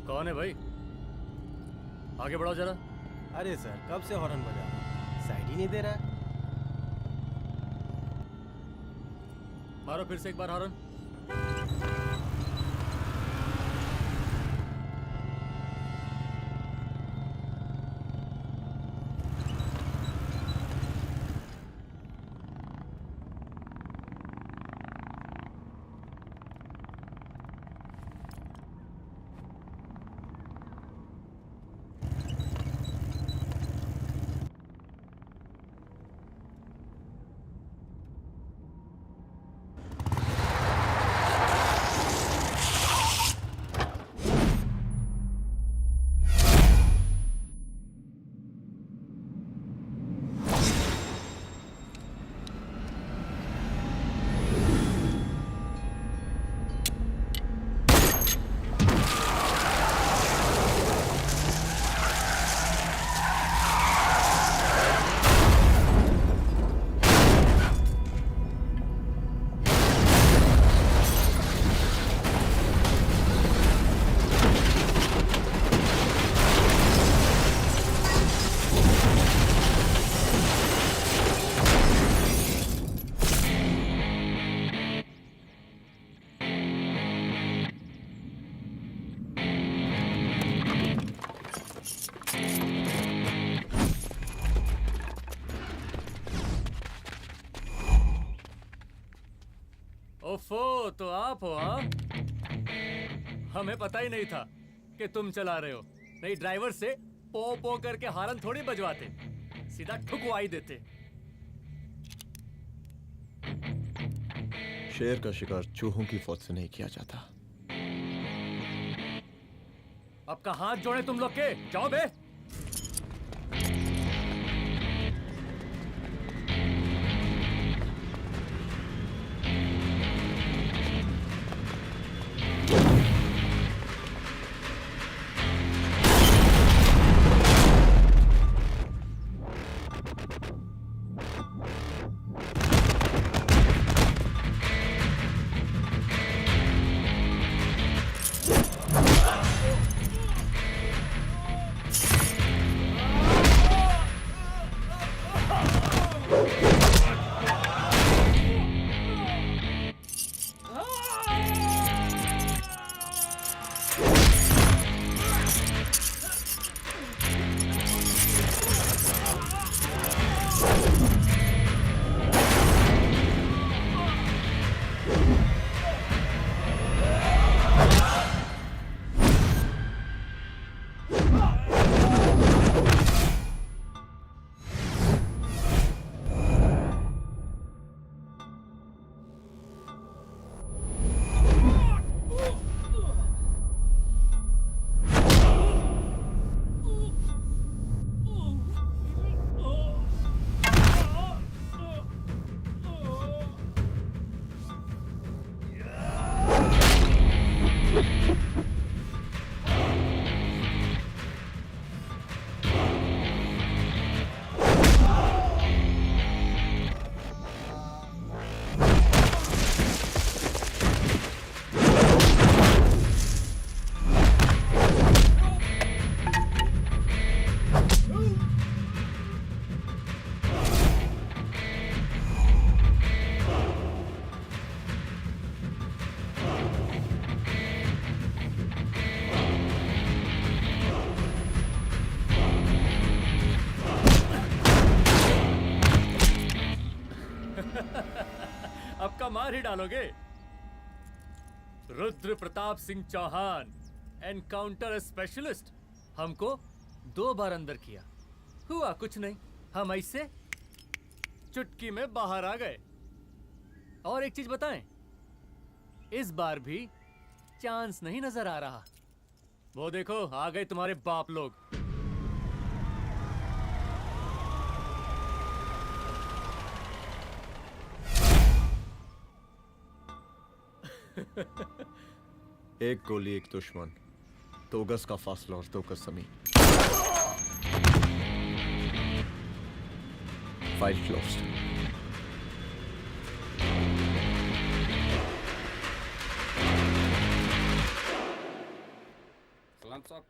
कौन है भाई? आगे बढ़ाओ जरा। अरे सर, कब से हॉर्न बजा रहा हूं, साइड ही नहीं दे रहा है। मारो फिर से एक बार हॉर्न। ओफो, तो आप हो? हाँ, हमें पता ही नहीं था कि तुम चला रहे हो। नहीं, ड्राइवर से पो पो करके हॉर्न थोड़ी बजवाते, सीधा ठुकवाई देते। शेर का शिकार चूहों की फौज से नहीं किया जाता। अब का हाथ जोड़े तुम लोग के, जाओ बे। अब का मार ही डालोगे? Rudra Pratap Singh Chauhan, encounter specialist. हमको 2 बार अंदर किया, हुआ कुछ नहीं। हम ऐसे चुटकी में बाहर आ गए। और एक चीज बताएं, इस बार भी चांस नहीं नजर आ रहा। वो देखो, आ गए तुम्हारे बाप लोग। एक गोली एक दुश्मन, 2 गज का फासला और 2 गज जमीन। File closed. सलाम साहब।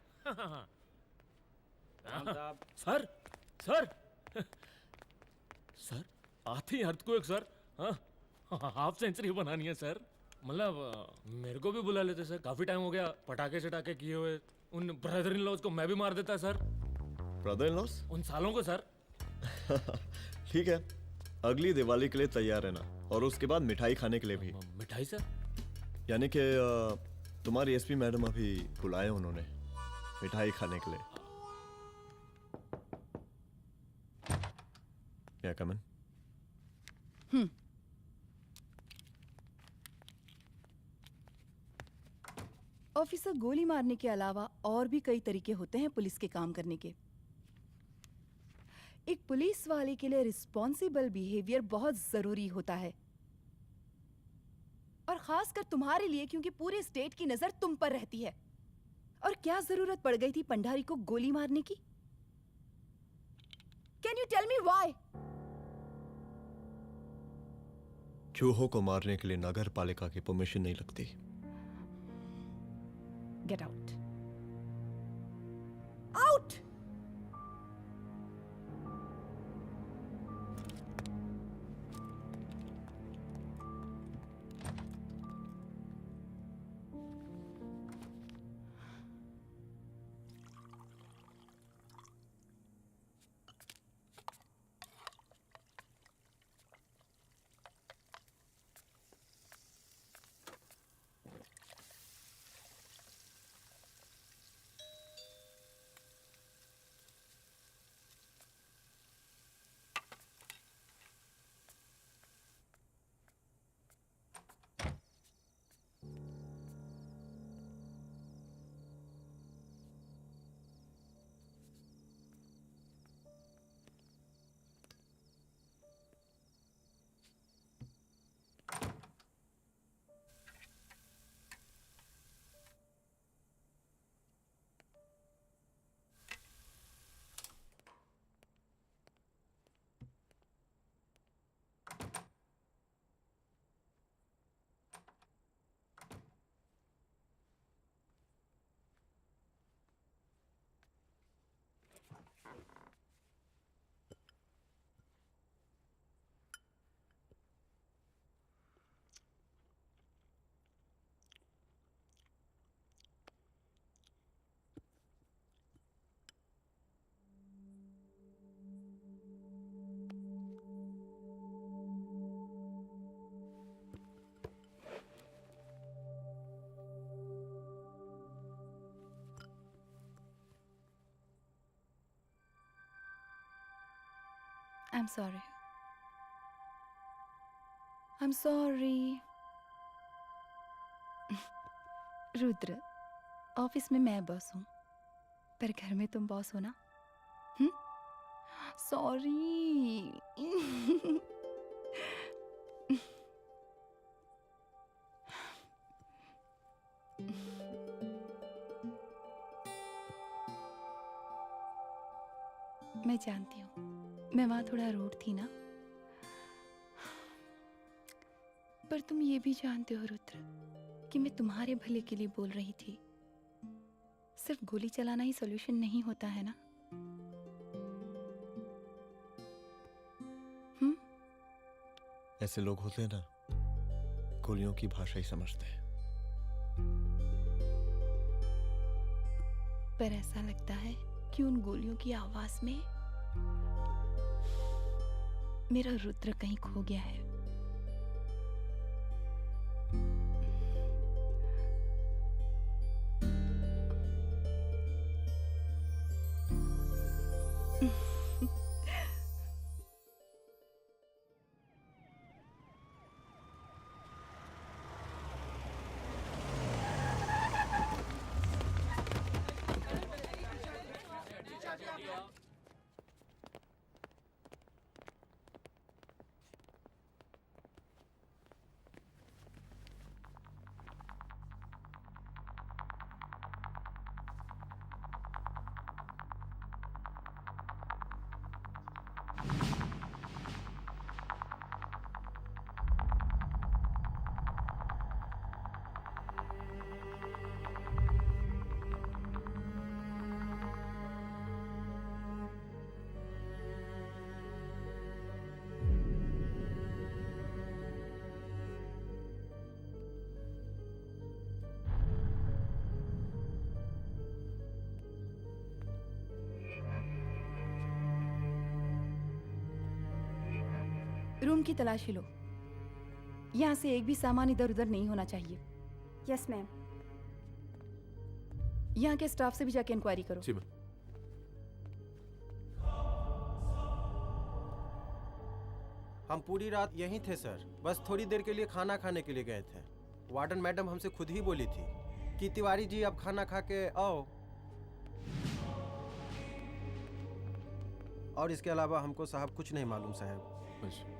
राम साहब। सर सर सर आते ही अर्थक्वेक सर। हाँ हाफ सेंचुरी बनानी है सर। मतलब मेरे को भी बुला लेते सर, काफी टाइम हो गया पटाखे शटाखे किए हुए। उन ब्रदर इन लॉज को मैं भी मार देता सर, ब्रदर इन लॉस? उन सालों को सर। ठीक है, अगली दिवाली के लिए तैयार रहना, और उसके बाद मिठाई खाने के लिए भी। मिठाई सर? यानी कि तुम्हारी एसपी मैडम अभी बुलाए उन्होंने मिठाई खाने के लिए। क्या कमन? ऑफिसर, गोली मारने के अलावा और भी कई तरीके होते हैं पुलिस के काम करने के। एक पुलिस वाले के लिए रिस्पॉन्सिबल बिहेवियर बहुत जरूरी होता है, और खासकर तुम्हारे लिए, क्योंकि पूरे स्टेट की नजर तुम पर रहती है। और क्या जरूरत पड़ गई थी पंडारी को गोली मारने की? Can you tell me why? चूहों को मारने के लिए नगर पालिका की परमिशन नहीं लगती। Get out. Out! I'm sorry. I'm sorry. Rudra, office में मैं बॉस हूँ, पर घर में तुम बॉस हो ना? सॉरी। मैं जानती हूँ, मैं वहां थोड़ा रूड थी ना, पर तुम ये भी जानते हो रुद्र कि मैं तुम्हारे भले के लिए बोल रही थी। सिर्फ गोली चलाना ही सॉल्यूशन नहीं होता है ना। ऐसे लोग होते हैं ना, गोलियों की भाषा ही समझते हैं। पर ऐसा लगता है कि उन गोलियों की आवाज में मेरा रुद्र कहीं खो गया है। रूम की तलाशी लो। यहाँ से एक भी सामान इधर उधर नहीं होना चाहिए। Yes ma'am. यहाँ के स्टाफ से भी जाके इंक्वायरी करो। जी मैम। हम पूरी रात यहीं थे सर, बस थोड़ी देर के लिए खाना खाने के लिए गए थे। वार्डन मैडम हमसे खुद ही बोली थी कि तिवारी जी अब खाना खा के आओ। और इसके अलावा हमको साहब कुछ नहीं मालूम साहब। अच्छा।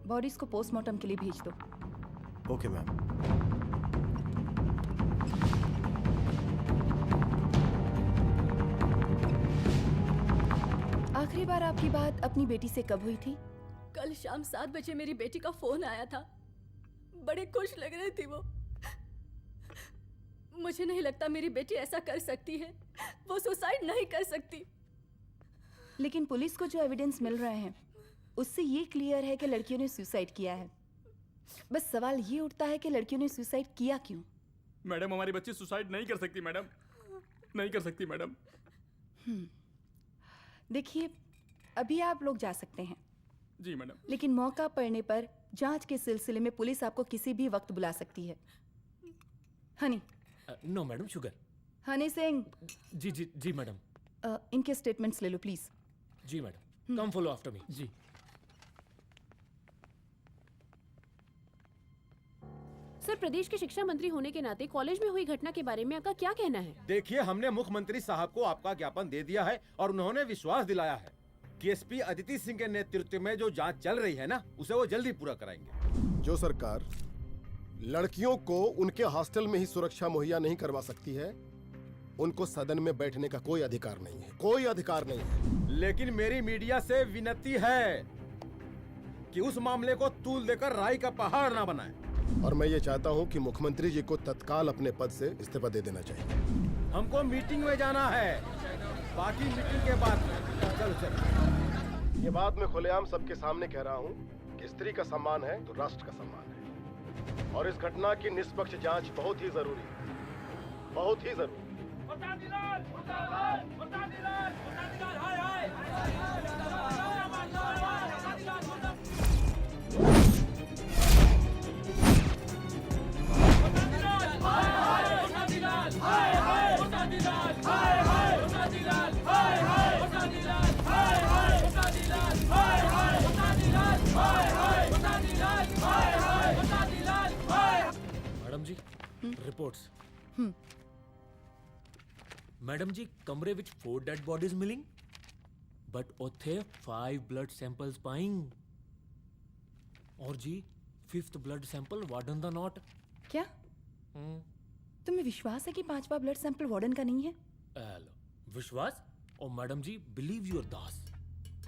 बॉडीज को पोस्टमार्टम के लिए भेज दो। Okay ma'am. आखिरी बार आपकी बात अपनी बेटी से कब हुई थी? कल शाम 7 बजे मेरी बेटी का फोन आया था। बड़े खुश लग रही थी वो। मुझे नहीं लगता मेरी बेटी ऐसा कर सकती है। वो सुसाइड नहीं कर सकती। लेकिन पुलिस को जो एविडेंस मिल रहे हैं उससे ये क्लियर है कि लड़कियों ने सुसाइड किया है। बस सवाल ये उठता है कि लड़कियों ने सुसाइड किया क्यों? मैडम हमारी बच्ची सुसाइड नहीं कर सकती मैडम, नहीं कर सकती मैडम। देखिए, अभी आप लोग जा सकते हैं। जी मैडम। लेकिन मौका पड़ने पर जांच के सिलसिले में पुलिस आपको किसी भी वक्त बुला सकती है। Honey. No madam, sugar. Honey Singh. जी जी जी मैडम। इनके स्टेटमेंट्स ले लो प्लीज। जी madam, come follow after me. जी। सर, प्रदेश के शिक्षा मंत्री होने के नाते कॉलेज में हुई घटना के बारे में आपका क्या कहना है? देखिए, हमने मुख्यमंत्री साहब को आपका ज्ञापन दे दिया है और उन्होंने विश्वास दिलाया है कि एसपी अदिति सिंह के नेतृत्व में जो जांच चल रही है ना, उसे वो जल्दी पूरा कराएंगे। जो सरकार लड़कियों को उनके हॉस्टल में ही सुरक्षा मुहैया नहीं करवा सकती है, उनको सदन में बैठने का कोई अधिकार नहीं है, कोई अधिकार नहीं है। लेकिन मेरी मीडिया से विनती है कि उस मामले को तूल देकर राई का पहाड़ ना बनाए। और मैं ये चाहता हूँ कि मुख्यमंत्री जी को तत्काल अपने पद से इस्तीफा दे देना चाहिए। हमको मीटिंग में जाना है, बाकी मीटिंग के बाद। चल चल। ये बात मैं खुलेआम सबके सामने कह रहा हूँ कि स्त्री का सम्मान है तो राष्ट्र का सम्मान है, और इस घटना की निष्पक्ष जांच बहुत ही जरूरी है, बहुत ही जरूरी। मैडम जी, रिपोर्ट्स। मैडम जी, कमरे विच 4 डेड बॉडीज मिलिंग, बट उथे 5 ब्लड सैंपल्स पाइंग। और जी 5th ब्लड सैंपल वार्डन दा नॉट। क्या तुम्हें विश्वास है कि 5वां ब्लड सैंपल वार्डन का नहीं है? हेलो, विश्वास? और मैडम जी, बिलीव योर दास।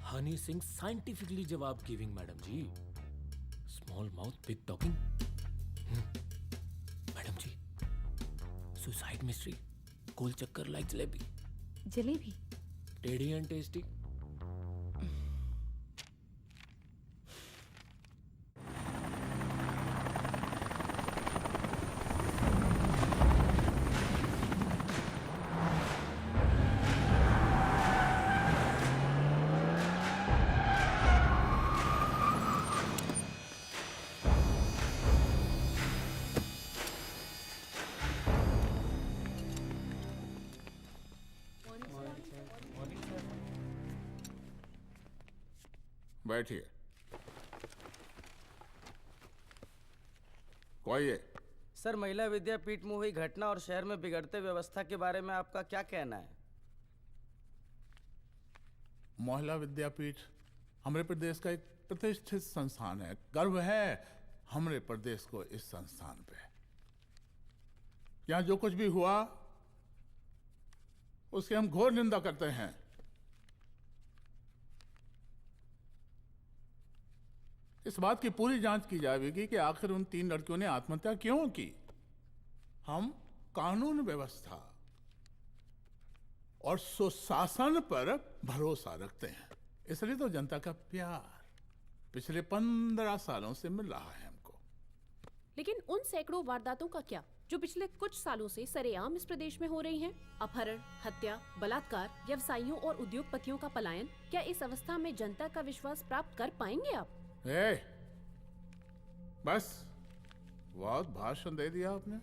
हनी सिंह साइंटिफिकली जवाब giving madam ji. Small mouth big talking. Madam ji, suicide mystery, गोल चक्कर लाइक जलेबी। जलेबी? टेढ़ी एंड टेस्टी। बैठिए। कोई है? सर, महिला विद्यापीठ में हुई घटना और शहर में बिगड़ते व्यवस्था के बारे में आपका क्या कहना है? महिला विद्यापीठ हमारे प्रदेश का एक प्रतिष्ठित संस्थान है। गर्व है हमारे प्रदेश को इस संस्थान पे। यहाँ जो कुछ भी हुआ उसकी हम घोर निंदा करते हैं। इस बात की पूरी जांच की जाएगी कि आखिर उन 3 लड़कियों ने आत्महत्या क्यों की। हम कानून व्यवस्था और सुशासन पर भरोसा रखते हैं, इसलिए तो जनता का प्यार। पिछले 15 सालों से मिल रहा है हमको। लेकिन उन सैकड़ों वारदातों का क्या जो पिछले कुछ सालों से सरेआम इस प्रदेश में हो रही हैं? अपहरण, हत्या, बलात्कार, व्यवसायियों और उद्योगपतियों का पलायन। क्या इस अवस्था में जनता का विश्वास प्राप्त कर पाएंगे आप? बस बहुत भाषण दे दिया आपने।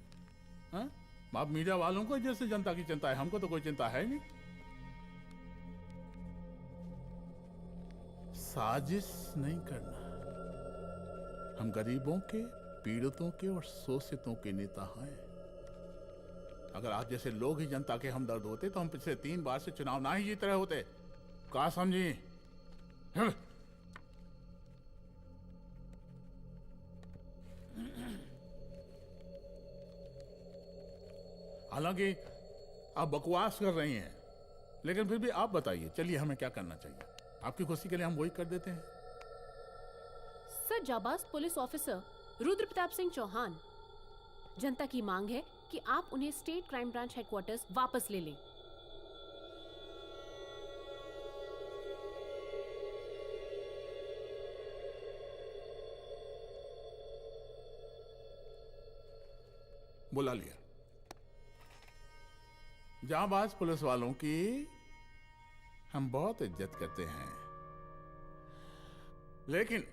हाँ? आप मीडिया वालों को जैसे जनता की चिंता है, हमको तो कोई चिंता है नहीं। साजिश नहीं करना। हम गरीबों के, पीड़ितों के और शोषितों के नेता हैं। अगर आप जैसे लोग ही जनता के हमदर्द होते तो हम पिछले 3 बार से चुनाव ना ही जीत रहे होते। कहा समझी? हालांकि आप बकवास कर रही हैं, लेकिन फिर भी आप बताइए, चलिए हमें क्या करना चाहिए? आपकी खुशी के लिए हम वही कर देते हैं। सर, जाबाज पुलिस ऑफिसर रुद्र प्रताप सिंह चौहान, जनता की मांग है कि आप उन्हें स्टेट क्राइम ब्रांच हेडक्वार्टर्स वापस ले लें। बुला लिया। जाबाज पुलिस वालों की हम बहुत इज्जत करते हैं, लेकिन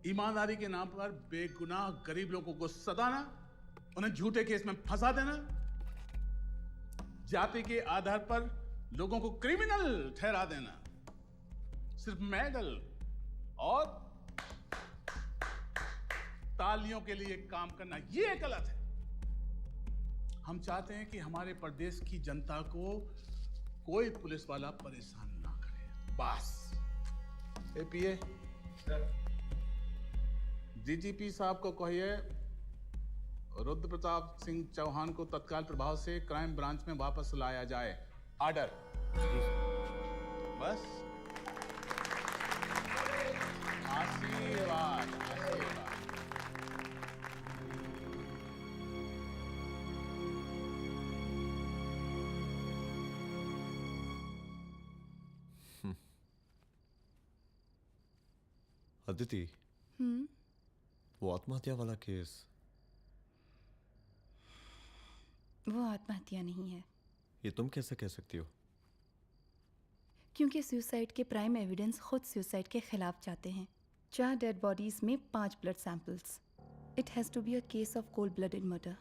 ईमानदारी के नाम पर बेगुनाह गरीब लोगों को सताना, उन्हें झूठे केस में फंसा देना, जाति के आधार पर लोगों को क्रिमिनल ठहरा देना, सिर्फ मेडल और तालियों के लिए काम करना, ये गलत है। हम चाहते हैं कि हमारे प्रदेश की जनता को कोई पुलिस वाला परेशान ना करे, बस। एपीए डीजीपी साहब को कहिए रुद्र प्रताप सिंह चौहान को तत्काल प्रभाव से क्राइम ब्रांच में वापस लाया जाए। ऑर्डर। बस। आशीर्वाद, आशीर्वाद। अदिति, वो आत्महत्या वाला केस, वो आत्महत्या नहीं है। ये तुम कैसे कह सकती हो? क्योंकि सुसाइड के प्राइम एविडेंस खुद सुसाइड के खिलाफ जाते हैं। 4 डेड बॉडीज में 5 blood samples. It has to be a case of cold blooded murder.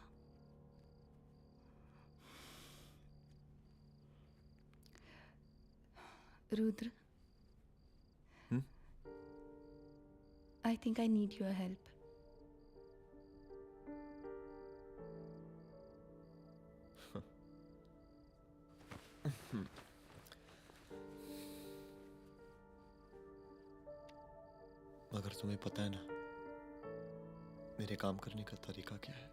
Rudra, I think I need your help. मगर तुम्हें पता है ना मेरे काम करने का तरीका क्या है?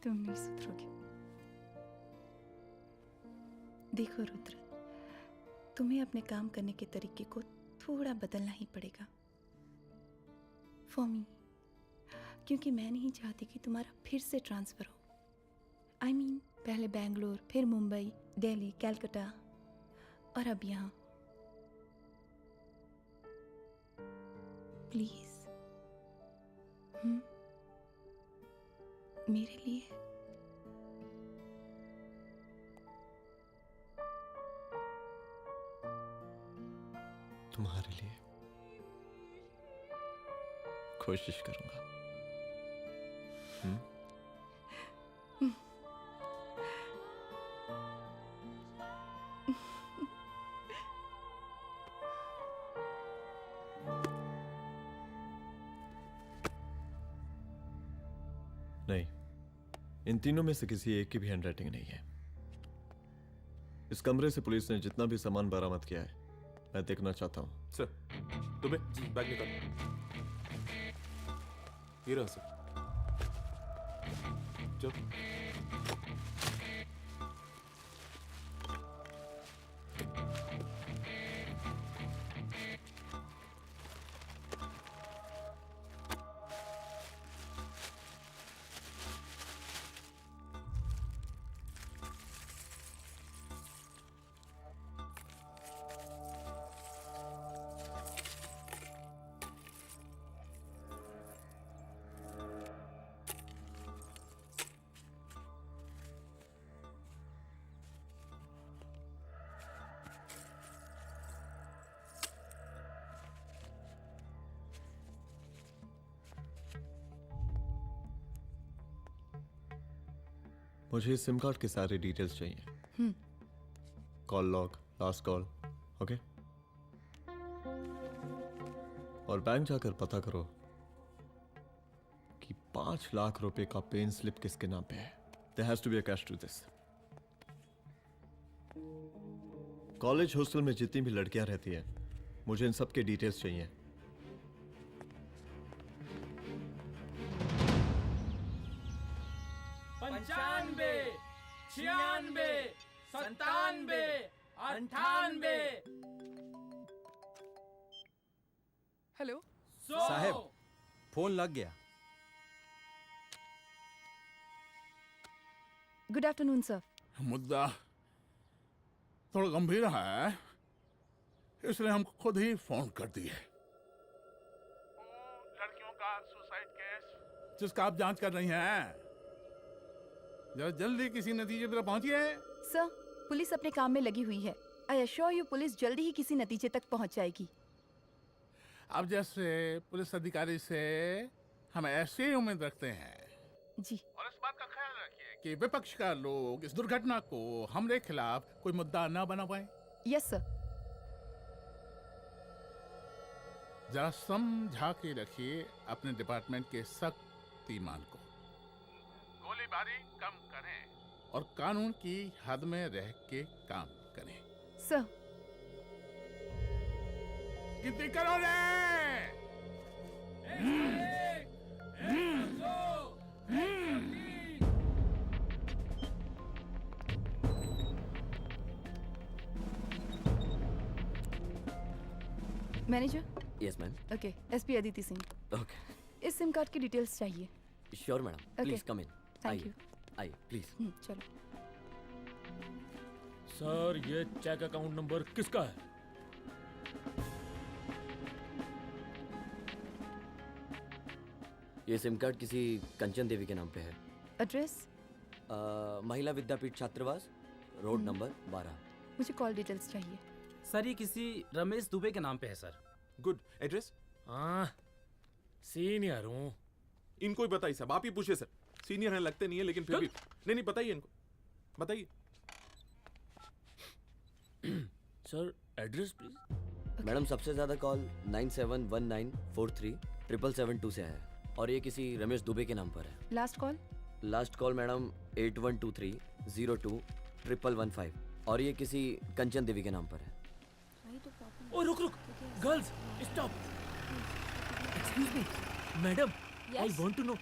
तुम नहीं सुधरोगे। देखो रुद्र, तुम्हें अपने काम करने के तरीके को थोड़ा बदलना ही पड़ेगा। फॉर मी, क्योंकि मैं नहीं चाहती कि तुम्हारा फिर से ट्रांसफर हो। I mean, पहले बेंगलोर, फिर मुंबई, दिल्ली, कलकत्ता और अब यहाँ। प्लीज मेरे लिए। तुम्हारे लिए कोशिश करूंगा। नहीं, इन तीनों में से किसी एक की भी हैंडराइटिंग नहीं है। इस कमरे से पुलिस ने जितना भी सामान बरामद किया है मैं देखना चाहता हूँ। सर, तुम्हें बैग निकाल। ये रहा सर। चल। मुझे इस सिम कार्ड के सारे डिटेल्स चाहिए। Call log, last call, okay? और बैंक जाकर पता करो कि 5 लाख रुपए का पेन स्लिप किसके नाम पे है। There has to be a cash to this. College hostel में जितनी भी लड़कियां रहती हैं, मुझे इन सब के डिटेल्स चाहिए। पंचानबे, 96, 97, 98। हेलो साहब, फोन लग गया। Good afternoon sir. मुद्दा थोड़ा गंभीर है, इसलिए हम खुद ही फोन कर दिए। लड़कियों का सुसाइड केस जिसका आप जांच कर रही हैं, जरा जल्दी किसी नतीजे पर पहुंचिए। सर, पुलिस अपने काम में लगी हुई है। आई एश्योर यू पुलिस जल्दी ही किसी नतीजे तक पहुंच जाएगी। अब जैसे पुलिस अधिकारी से हम ऐसे ही उम्मीद रखते हैं जी। और इस बात का ख्याल रखिए कि विपक्ष का लोग इस दुर्घटना को हमारे खिलाफ कोई मुद्दा ना बना पाए। Yes sir. जरा समझा के रखिए अपने डिपार्टमेंट के शक्तिमान को। गोलीबारी कम करें और कानून की हद में रह के काम करें। सर। कितनी करोगे? Manager. Yes ma'am. Okay, SP Aditi Singh. Okay. इस सिम कार्ड की डिटेल्स चाहिए। Sure madam, please come in. Thank you. आइए प्लीज। चलो। सर, ये चेक अकाउंट नंबर किसका है? ये सिम कार्ड किसी कंचन देवी के नाम पे है। एड्रेस? महिला विद्यापीठ छात्रावास, रोड नंबर 12। मुझे कॉल डिटेल्स चाहिए। सर, ये किसी रमेश दुबे के नाम पे है सर। गुड। एड्रेस? हाँ, सीनियर हूँ। इनको ही बताइए साहब, आप ही पूछिए सर। सीनियर हैं लगते नहीं है, लेकिन फिर भी नहीं बताइए इनको, बताइए। Sir, address please. मैडम, सबसे ज्यादा कॉल 9719437772 से है और ये किसी रमेश दुबे के नाम पर है। Last call? Last call madam 8123021115 और ये किसी कंचन देवी के नाम पर है। ओ रुक, girls stop. Excuse me madam, I want to know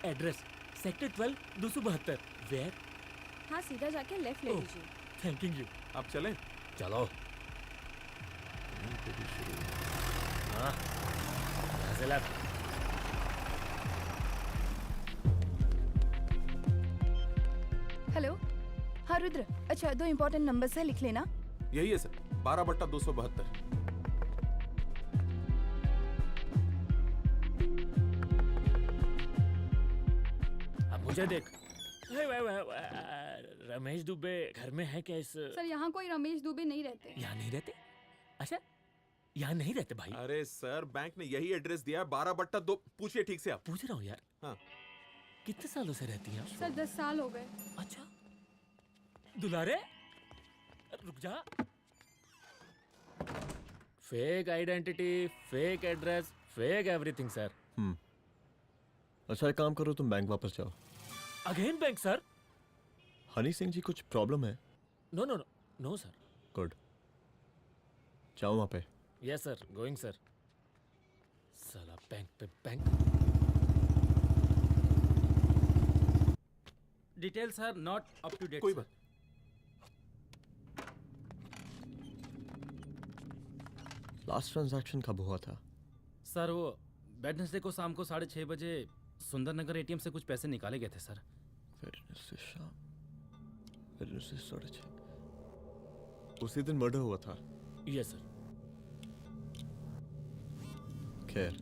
address. Sector 12 272। Where? हाँ, सीधा जाके लेफ्ट ले लीजिए। Thank you. आप चलें? चलो। हाँ, यहाँ से लेफ्ट। हेलो। हाँ रुद्र, अच्छा 2 इम्पोर्टेंट नंबर्स है, लिख लेना। यही है सर, 12/272। अब मुझे देख। रमेश दुबे घर में है क्या? इस सर, यहाँ कोई रमेश दुबे नहीं रहते। यहाँ नहीं रहते? अच्छा, यहाँ नहीं रहते भाई। अरे सर, बैंक ने यही एड्रेस दिया है, 12/2। पूछिए ठीक से आप। पूछ रहा हूँ यार। हाँ। कितने सालों से रहती हैं आप? सर, 10 साल हो गए। अच्छा। दुलारे, रुक जा। Fake identity, fake address, fake everything sir. अच्छा, एक काम करो, तुम बैंक वापस जाओ। Again bank sir? Honey Singh ji, कुछ प्रॉब्लम है? No no no no sir. Good, जाओ वहां पे। Yes sir, going sir. साला बैंक पे bank. Detail sir not up to date. कोई बात। लास्ट ट्रांजैक्शन कब हुआ था? सर, वो वेडनेसडे को शाम को 6:30 बजे सुंदरनगर एटीएम से कुछ पैसे निकाले गए थे सर। वेडनेसडे शाम, वेडनेसडे 6:30। उसी दिन मर्डर हुआ था? Yes sir. खैर,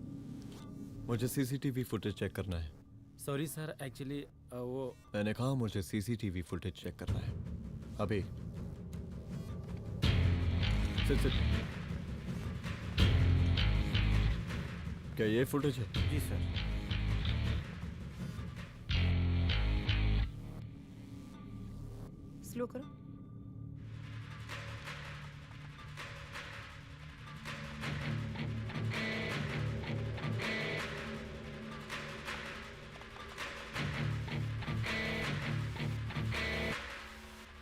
मुझे सीसीटीवी फुटेज चेक करना है। सॉरी सर, एक्चुअली वो मैंने कहा मुझे सीसीटीवी फुटेज चेक करना है अभी। सिट। क्या ये फुटेज है? जी सर। स्लो करो।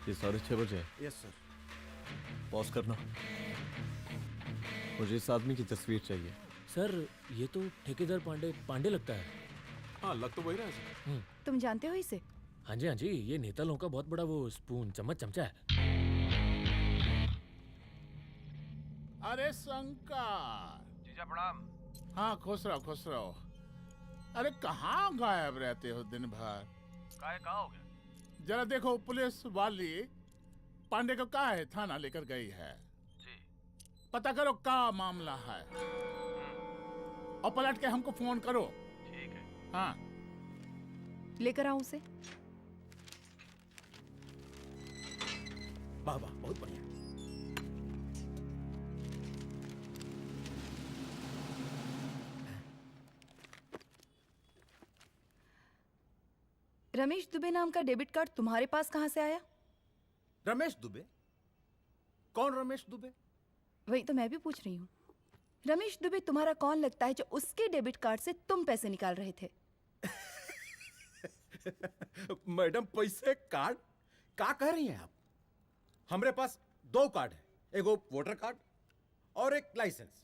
ये 6:30 बजे है। Yes sir. पॉज करना। मुझे इस आदमी की तस्वीर चाहिए। सर ये तो ठेकेदार पांडे लगता है। हाँ लग तो वही रहा है सर। तुम जानते हो इसे? हाँ जी, ये नेता लोगों का बहुत बड़ा वो स्पून चमचा है। अरे शंकर। जीजा प्रणाम। हाँ खुश रहो। अरे कहाँ गायब रहते हो दिन भर? कहाँ हो गया? जरा देखो पुलिस वाली पांडे को कहा है थाना लेकर गई है। जी। पता करो क्या मामला है और पलट के हमको फोन करो। ठीक है। हाँ लेकर आओ उसे। वाह वाह, बहुत बढ़िया। रमेश दुबे नाम का डेबिट कार्ड तुम्हारे पास कहाँ से आया? रमेश दुबे? कौन रमेश दुबे? वही तो मैं भी पूछ रही हूँ। रमेश दुबे तुम्हारा कौन लगता है जो उसके डेबिट कार्ड से तुम पैसे निकाल रहे थे? मैडम पैसे कार्ड क्या कह रही हैं आप? हमारे पास 2 कार्ड है, एक वो वोटर कार्ड और एक लाइसेंस।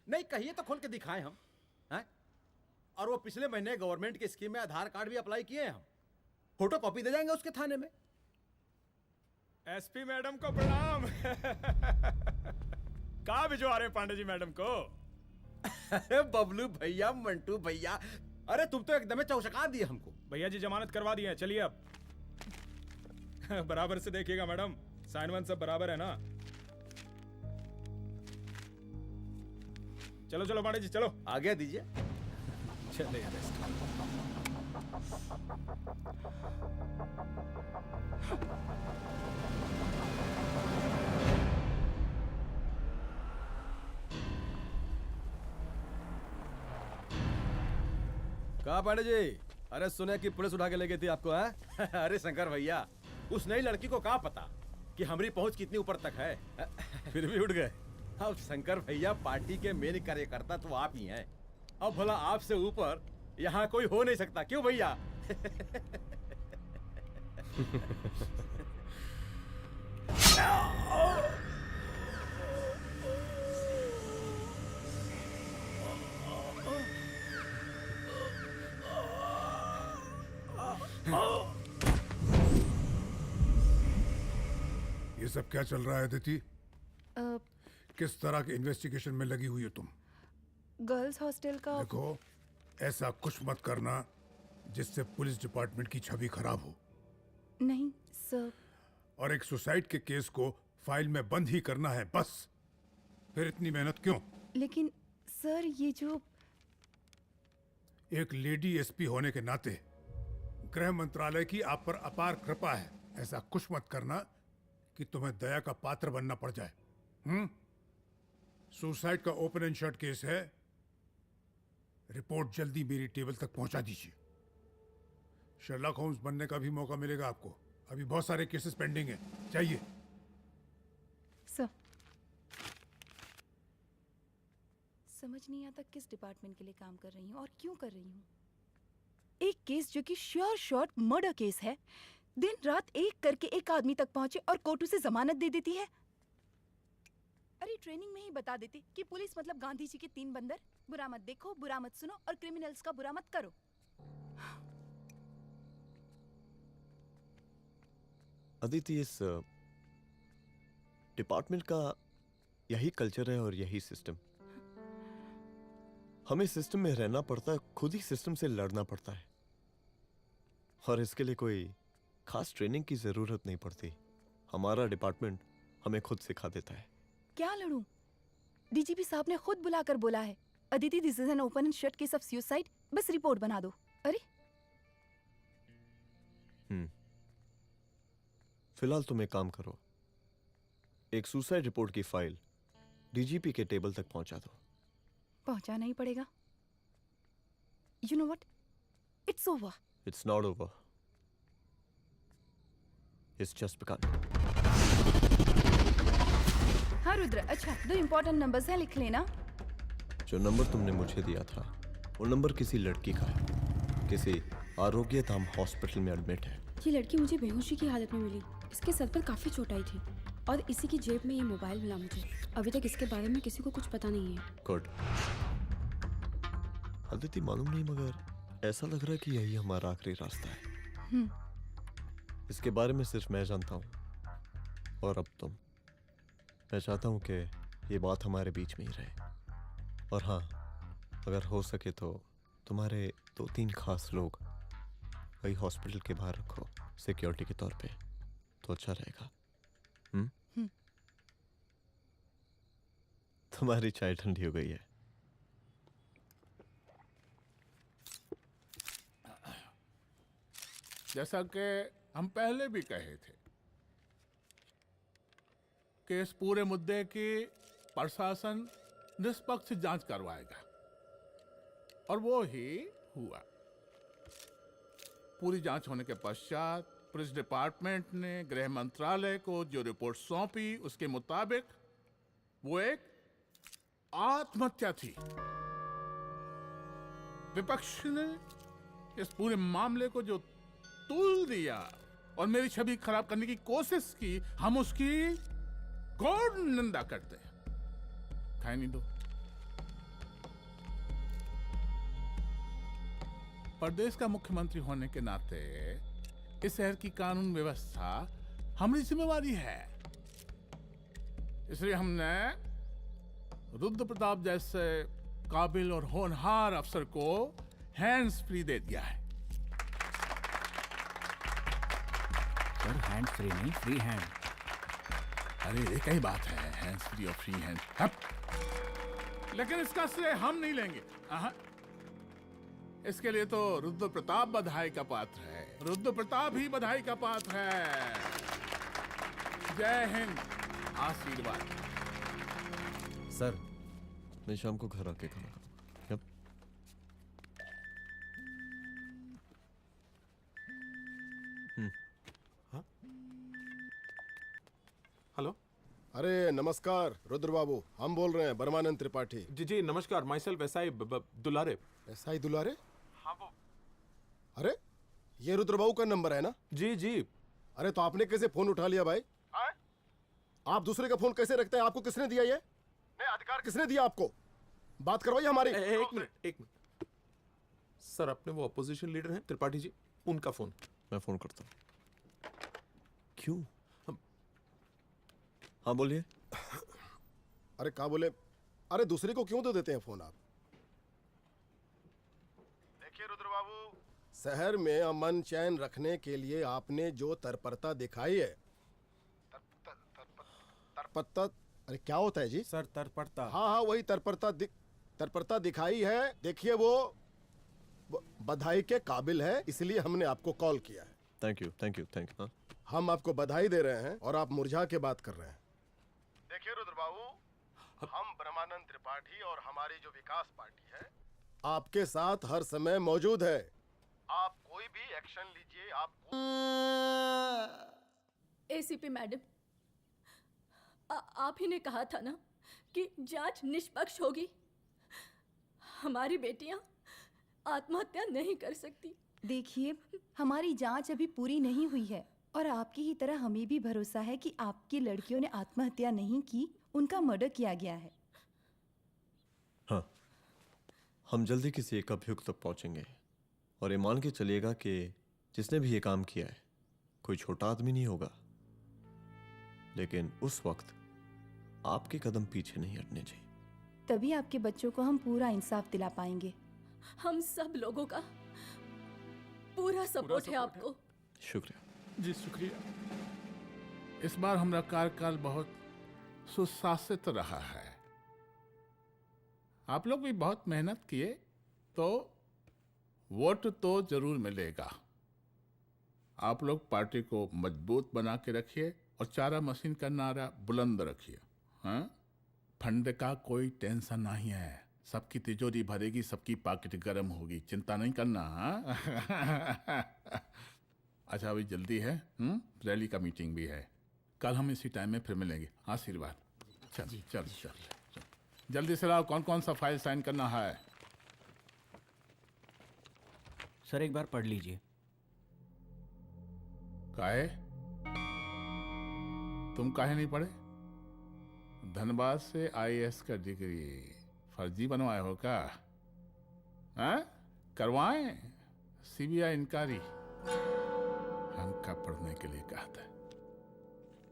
नहीं कहिए तो खोल के दिखाएं हम हैं? और वो पिछले महीने गवर्नमेंट की स्कीम में आधार कार्ड भी अप्लाई किए हैं हम। फोटो कॉपी दे जाएंगे उसके थाने में। एसपी मैडम को प्रणाम। कहाँ भिजवा रहे हैं पांडे जी मैडम को? अरे बबलू भैया, मंटू भैया, अरे तुम तो एकदम चौंका दिए हमको। भैया जी जमानत करवा दिए हैं, चलिए अब। बराबर से देखिएगा मैडम, साइन वन सब बराबर है ना? चलो चलो पांडे जी चलो। आगे दीजिए। चलिए रेस्ट। कहा पांडे जी? अरे सुने कि पुलिस उठा के ले गई थी आपको है? अरे शंकर भैया, उस नई लड़की को क्या पता कि हमारी पहुंच कितनी ऊपर तक है। फिर भी उठ गए। अब शंकर भैया पार्टी के मेन कार्यकर्ता तो आप ही हैं। अब भला आपसे ऊपर यहाँ कोई हो नहीं सकता, क्यों भैया? ये सब क्या चल रहा है अदिति? किस तरह के इन्वेस्टिगेशन में लगी हुई हो तुम? गर्ल्स हॉस्टल का। देखो, ऐसा कुछ मत करना जिससे पुलिस डिपार्टमेंट की छवि खराब हो। नहीं सर। और एक सुसाइड के केस को फाइल में बंद ही करना है बस। फिर इतनी मेहनत क्यों? लेकिन सर ये जो एक लेडी एसपी होने के नाते गृह मंत्रालय की आप पर अपार कृपा है। ऐसा कुछ मत करना कि तुम्हें दया का पात्र बनना पड़ जाए। सुसाइड का ओपन एंड शट केस है। रिपोर्ट जल्दी मेरी टेबल तक पहुंचा दीजिए। शर्लॉक होम्स बनने का भी मौका मिलेगा आपको। अभी बहुत सारे केसेस पेंडिंग हैं। चाहिए सर। समझ नहीं आता किस डिपार्टमेंट के लिए काम कर रही हूँ और क्यों कर रही हूँ। एक केस जो कि श्योर शॉट मर्डर केस है, दिन रात एक करके एक आदमी तक पहुंचे और कोर्ट उसे जमानत दे देती है। अरे ट्रेनिंग में ही बता देती कि पुलिस मतलब गांधी जी के 3 बंदर, बुरा मत देखो, बुरा मत सुनो और क्रिमिनल्स का बुरा मत करो। अदिति, इस डिपार्टमेंट का यही कल्चर है और यही सिस्टम। हमें सिस्टम में रहना पड़ता है, खुद ही सिस्टम से लड़ना पड़ता है, और इसके लिए कोई खास ट्रेनिंग की जरूरत नहीं पड़ती। हमारा डिपार्टमेंट हमें खुद सिखा देता है। क्या लड़ूं? डीजीपी साहब ने खुद बुलाकर बोला है, Aditi this is an open and shut case of suicide, बस रिपोर्ट बना दो। अरे फिलहाल तुम एक काम करो, एक सुसाइड रिपोर्ट की फाइल डीजीपी के टेबल तक पहुंचा दो। पहुंचाना ही पड़ेगा। You know what, it's over. It's not over. It's just begun. हाँ रुद्र, अच्छा 2 इम्पोर्टेंट नंबर्स हैं, लिख लेना। जो नंबर तुमने मुझे दिया था वो नंबर किसी लड़की का है, किसी आरोग्य धाम हॉस्पिटल में एडमिट है। ये लड़की मुझे बेहोशी की हालत में मिली। इसके सर पर काफी चोट आई थी और इसी की जेब में ये मोबाइल मिला मुझे। अभी तक इसके बारे में किसी को कुछ पता नहीं है। गुड। अदिति मालूम नहीं, मगर ऐसा लग रहा है कि यही हमारा आखिरी रास्ता है। इसके बारे में सिर्फ मैं जानता हूँ और अब तुम। मैं चाहता हूँ कि ये बात हमारे बीच में ही रहे। और हाँ, अगर हो सके तो तुम्हारे 2-3 खास लोग वही हॉस्पिटल के बाहर रखो सिक्योरिटी के तौर पे, तो अच्छा रहेगा। तुम्हारी चाय ठंडी हो गई है। जैसा कि हम पहले भी कहे थे कि इस पूरे मुद्दे की प्रशासन निष्पक्ष जांच करवाएगा, और वो ही हुआ। पूरी जांच होने के पश्चात पुलिस डिपार्टमेंट ने गृह मंत्रालय को जो रिपोर्ट सौंपी उसके मुताबिक वो एक आत्महत्या थी। विपक्ष ने इस पूरे मामले को जो तूल दिया और मेरी छवि खराब करने की कोशिश की, हम उसकी घोर निंदा करते हैं। खाए नहीं दो। प्रदेश का मुख्यमंत्री होने के नाते इस शहर की कानून व्यवस्था हमारी जिम्मेवारी है। इसलिए हमने रुद्र प्रताप जैसे काबिल और होनहार अफसर को हैंड्स फ्री दे दिया है। सर हैंड फ्री नहीं, फ्री हैंड। अरे एक ही बात है, हैंड्स फ्री और फ्री हैंड। लेकिन इसका श्रेय हम नहीं लेंगे। इसके लिए तो रुद्र प्रताप बधाई का पात्र है। रुद्र प्रताप ही बधाई का पात्र है। जय हिंद। आशीर्वाद। सर मैं शाम को घर आके खाना खाऊंगा। यप। हेलो। अरे नमस्कार रुद्र बाबू, हम बोल रहे हैं परमानंद त्रिपाठी। जी जी नमस्कार। My self SI Dulare. SI दुलारे? हाँ वो। अरे ये रुद्र बाबू का नंबर है ना? जी जी। अरे तो आपने कैसे फोन उठा लिया भाई? आप दूसरे का फोन कैसे रखते हैं? आपको किसने दिया ये? नहीं, अधिकार किसने दिया आपको? बात करवाइए हमारी। एक मिनट। सर अपने वो अपोजिशन लीडर हैं त्रिपाठी जी, उनका फोन। मैं फोन करता हूँ। क्यों? हाँ बोलिए। अरे क्या बोले? अरे दूसरे को क्यों दे देते हैं फोन आप? देखिए रुद्र बाबू, शहर में अमन चैन रखने के लिए आपने जो तत्परता दिखाई है, तत्परता, अरे क्या होता है जी? सर तत्परता। हाँ वही तत्परता दिखाई है। देखिए वो बधाई के काबिल है, इसलिए हमने आपको कॉल किया है। Thank you. हाँ हम आपको बधाई दे रहे हैं और आप मुरझा के बात कर रहे हैं। देखिए रुद्र बाबू, हम ब्रह्मानंद त्रिपाठी और हमारी जो विकास पार्टी है आपके साथ हर समय मौजूद है। आप कोई भी एक्शन लीजिए। आप एसीपी मैडम, आप ही ने कहा था ना कि जांच निष्पक्ष होगी। हमारी बेटियां आत्महत्या नहीं कर सकती। देखिए, हमारी जांच अभी पूरी नहीं हुई है और आपकी ही तरह हमें भी भरोसा है कि आपकी लड़कियों ने आत्महत्या नहीं की, उनका मर्डर किया गया है। हाँ, हम जल्दी किसी एक अभियुक्त तक पहुंचेंगे और ये मान के चलिएगा कि जिसने भी ये काम किया है कोई छोटा आदमी नहीं होगा, लेकिन उस वक्त आपके कदम पीछे नहीं हटने चाहिए। तभी आपके बच्चों को हम पूरा इंसाफ दिला पाएंगे। हम सब लोगों का पूरा सपोर्ट है आपको। शुक्रिया जी, शुक्रिया। इस बार हमारा कार्यकाल बहुत सुशासित रहा है। आप लोग भी बहुत मेहनत किए, तो वोट तो जरूर मिलेगा। आप लोग पार्टी को मजबूत बना के रखिए और चारा मशीन का नारा बुलंद रखिए। हाँ, फंड का कोई टेंशन नहीं है। सबकी तिजोरी भरेगी, सबकी पॉकेट गर्म होगी, चिंता नहीं करना। हाँ? अच्छा अभी जल्दी है, रैली का मीटिंग भी है। कल हम इसी टाइम में फिर मिलेंगे। आशीर्वाद। चल चल चल जल्दी से लाओ, कौन कौन सा फाइल साइन करना है। सर एक बार पढ़ लीजिए। काहे? तुम काहे नहीं पढ़े? धनबाद से आईएएस का डिग्री फर्जी बनवाए हो क्या? हैं? करवाएं सीबीआई इंक्वायरी। हमका पढ़ने के लिए कहा था।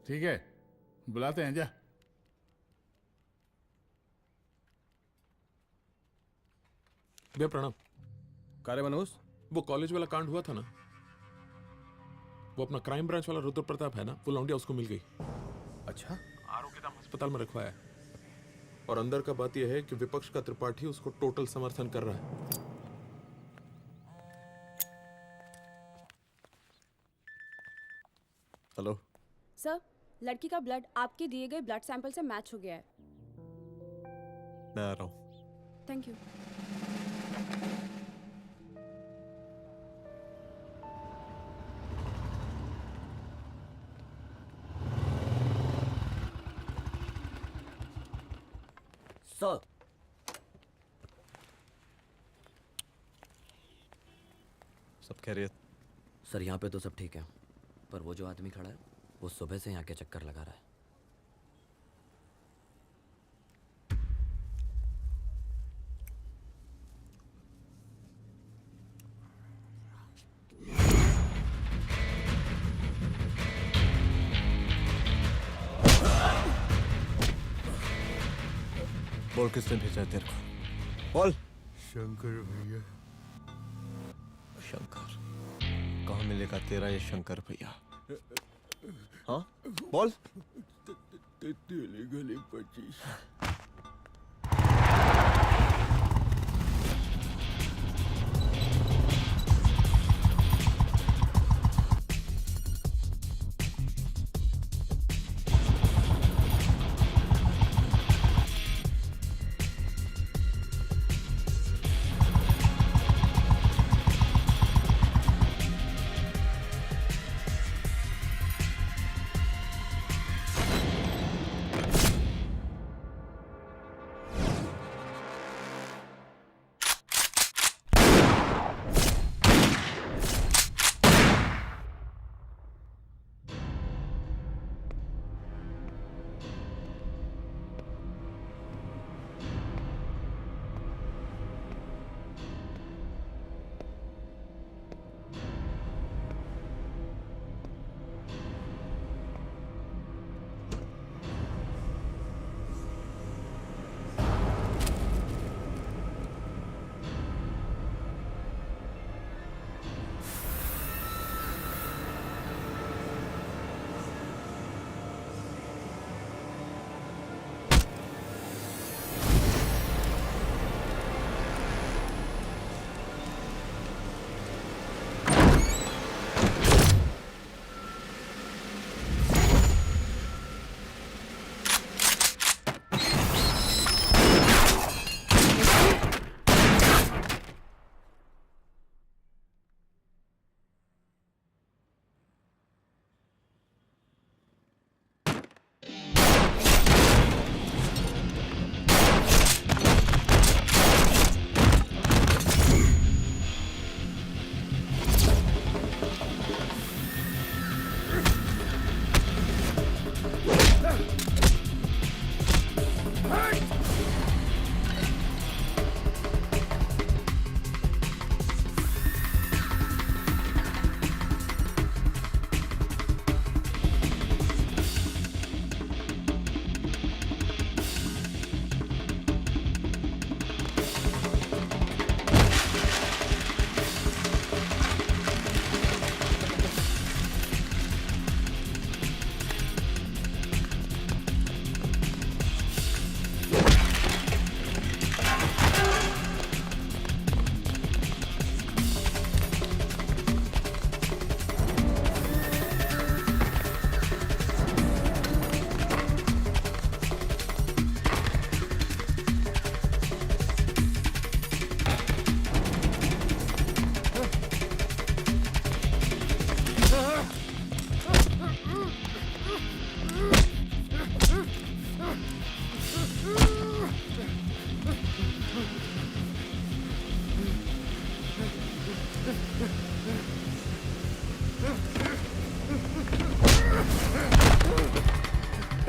ठीक है, बुलाते हैं। जा भैया प्रणाम। कार्य मनोज, वो कॉलेज वाला कांड हुआ था ना, वो अपना क्राइम ब्रांच वाला रुद्र प्रताप है ना, वो लौंडिया उसको मिल गई। अच्छा? आरोग्यधाम अस्पताल में रखवाया है। और अंदर का बात यह है कि विपक्ष का त्रिपाठी उसको टोटल समर्थन कर रहा है। हेलो सर, लड़की का ब्लड आपके दिए गए ब्लड सैंपल से मैच हो गया है। मैं आ रहा हूँ। Thank you. सर, सब खैरियत? सर यहाँ पे तो सब ठीक है, पर वो जो आदमी खड़ा है वो सुबह से यहाँ के चक्कर लगा रहा है। बोल किसने भेजा है तेरे को? बोल। शंकर भैया। शंकर? कहाँ मिलेगा तेरा ये शंकर भैया? हाँ बोल। गली 25।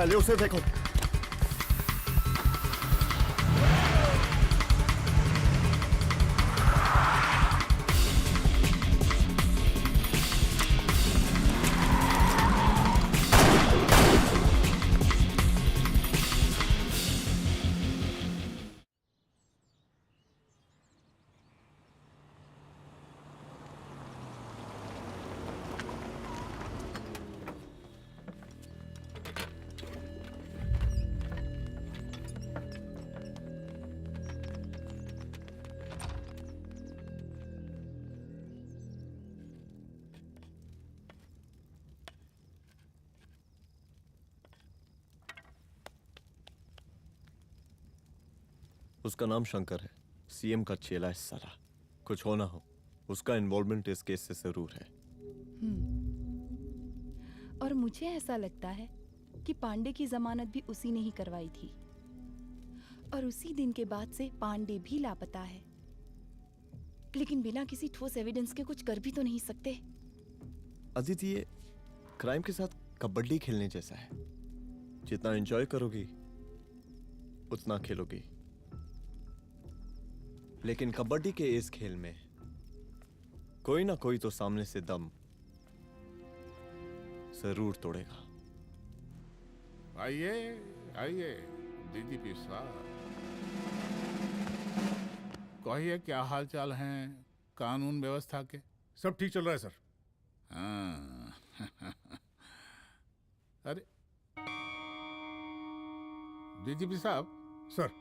पहले उसे देखो। उसका नाम शंकर है, सीएम का चेला है साला। कुछ हो ना हो, उसका इन्वॉल्वमेंट इस केस से जरूर है। और मुझे ऐसा लगता है कि पांडे की जमानत भी उसी ने ही करवाई थी, और उसी दिन के बाद से पांडे भी लापता है। लेकिन बिना किसी ठोस एविडेंस के कुछ कर भी तो नहीं सकते। अदिति, ये क्राइम के साथ कबड्डी खेलने जैसा है। जितना एंजॉय करोगी उतना खेलोगी, लेकिन कबड्डी के इस खेल में कोई ना कोई तो सामने से दम जरूर तोड़ेगा। आइए आइए डीजीपी साहब, कहिए क्या हाल चाल हैं कानून व्यवस्था के? सब ठीक चल रहा है सर। हाँ। अरे डीजीपी साहब। सर।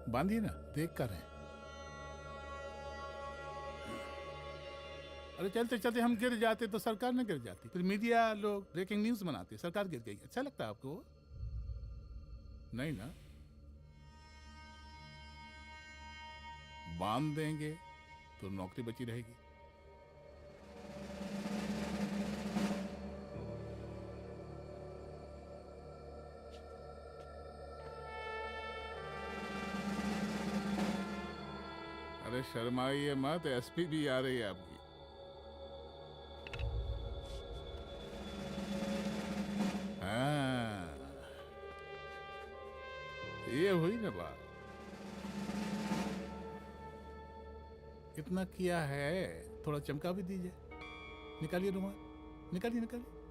बांधिए ना, देख कर रहे हैं। अरे चलते चलते हम गिर जाते तो सरकार न गिर जाती, फिर मीडिया लोग ब्रेकिंग न्यूज बनाते, सरकार गिर गई। अच्छा लगता है आपको? नहीं ना? बांध देंगे तो नौकरी बची रहेगी। अरे शर्माइए मत, एसपी भी आ रही है आपकी। हाँ, ये हुई ना बात। इतना किया है, थोड़ा चमका भी दीजिए। निकालिए रुमाल, निकालिए निकालिए।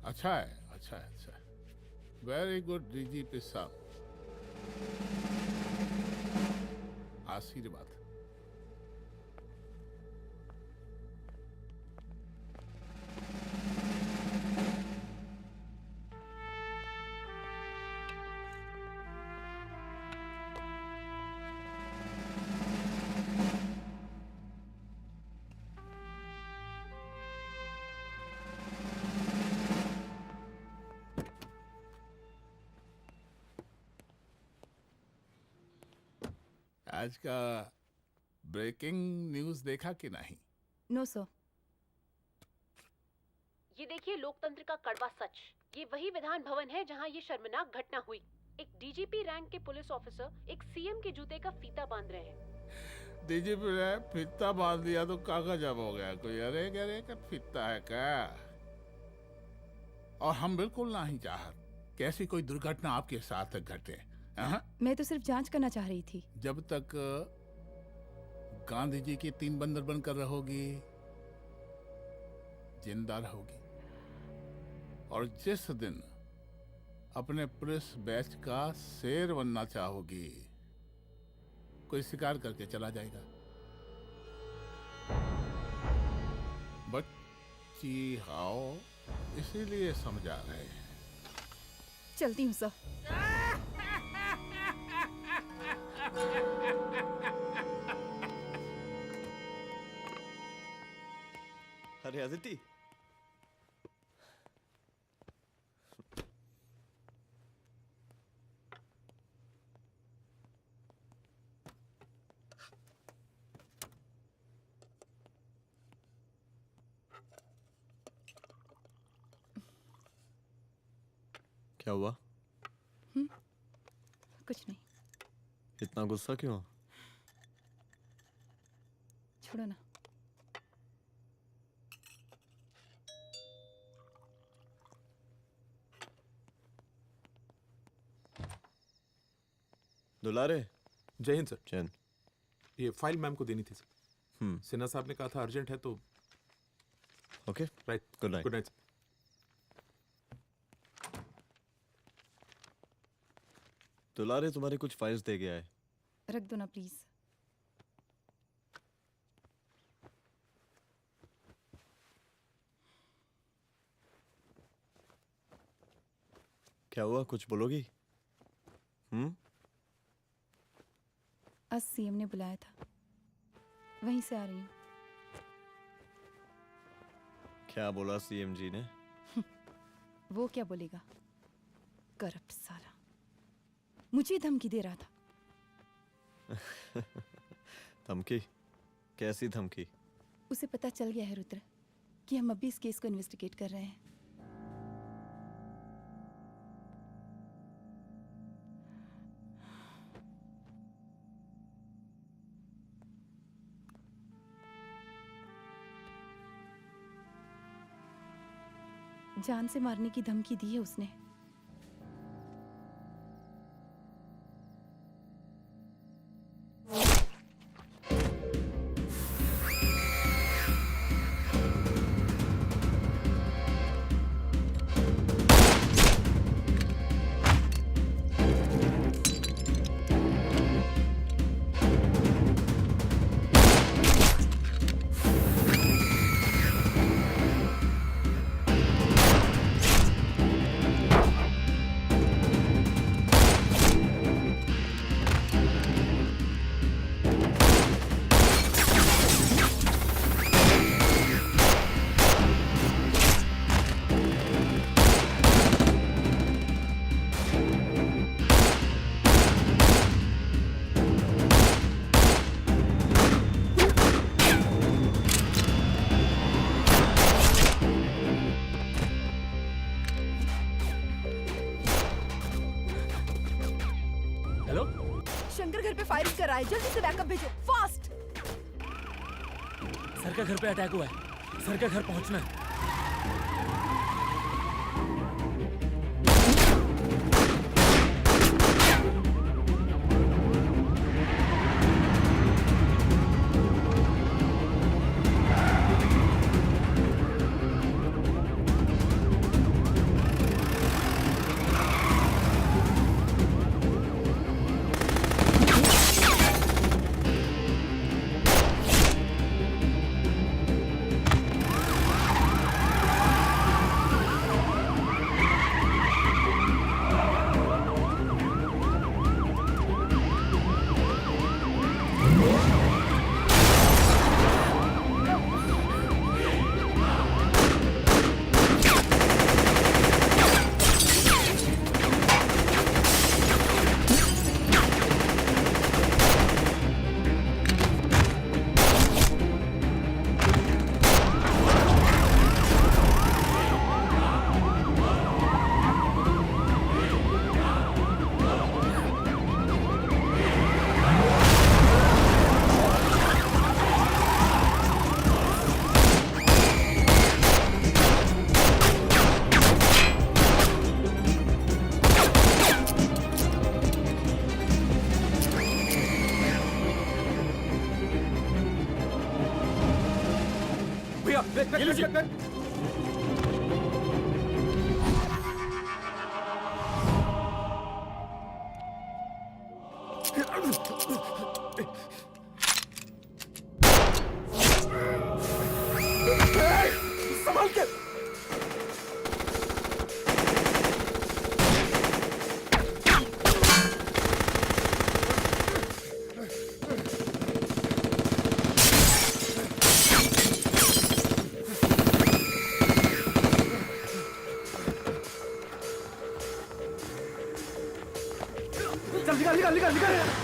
अच्छा है, अच्छा है, अच्छा है। वेरी गुड डीजीपी साहब, आशीर्वाद। आज का ब्रेकिंग न्यूज देखा कि नहीं? No sir. ये देखिए लोकतंत्र का कड़वा सच। ये वही विधान भवन है जहां ये शर्मनाक घटना हुई। एक डीजीपी रैंक के पुलिस ऑफिसर एक सीएम के जूते का फीता बांध रहे हैं। डीजीपी ने फीता बांध दिया तो कागज अब हो गया कोई? अरे अरे का फीता है क्या? और हम बिल्कुल नहीं चाहते कि ऐसी कोई दुर्घटना आपके साथ घटे। मैं तो सिर्फ जांच करना चाह रही थी। जब तक गांधी जी की 3 बंदर बनकर रहोगी, जिंदा रहोगी। और जिस दिन अपने पुलिस बैच का शेर बनना चाहोगी, कोई शिकार करके चला जाएगा। बच्ची हाओ, इसीलिए समझा रहे हैं। चलती हूँ सर। अरे अदिति, क्या हुआ? कुछ नहीं। इतना गुस्सा क्यों? छोड़ो ना। दुलारे। जय हिंद सर। जय हिंद। ये फाइल मैम को देनी थी सर। सिन्हा साहब ने कहा था अर्जेंट है तो। Okay right. Good night. Good night. दुलारे तुम्हारे कुछ फाइल्स दे गया है। रख दो ना प्लीज। क्या हुआ, कुछ बोलोगी? आज सीएम ने बुलाया था, वहीं से आ रही हूँ। क्या बोला सीएम जी ने? वो क्या बोलेगा, करप्ट साला, मुझे धमकी दे रहा था। धमकी? कैसी धमकी? उसे पता चल गया है रुद्र कि हम अभी इस केस को इन्वेस्टिगेट कर रहे हैं। जान से मारने की धमकी दी है उसने। शंकर घर पे फायरिंग कर रहा है, जल्दी से बैकअप भेजो, फास्ट। सर का घर पे अटैक हुआ है, सर का घर पहुंचना है। संभाल के। चल निकाल निकाल निकाल निकाल।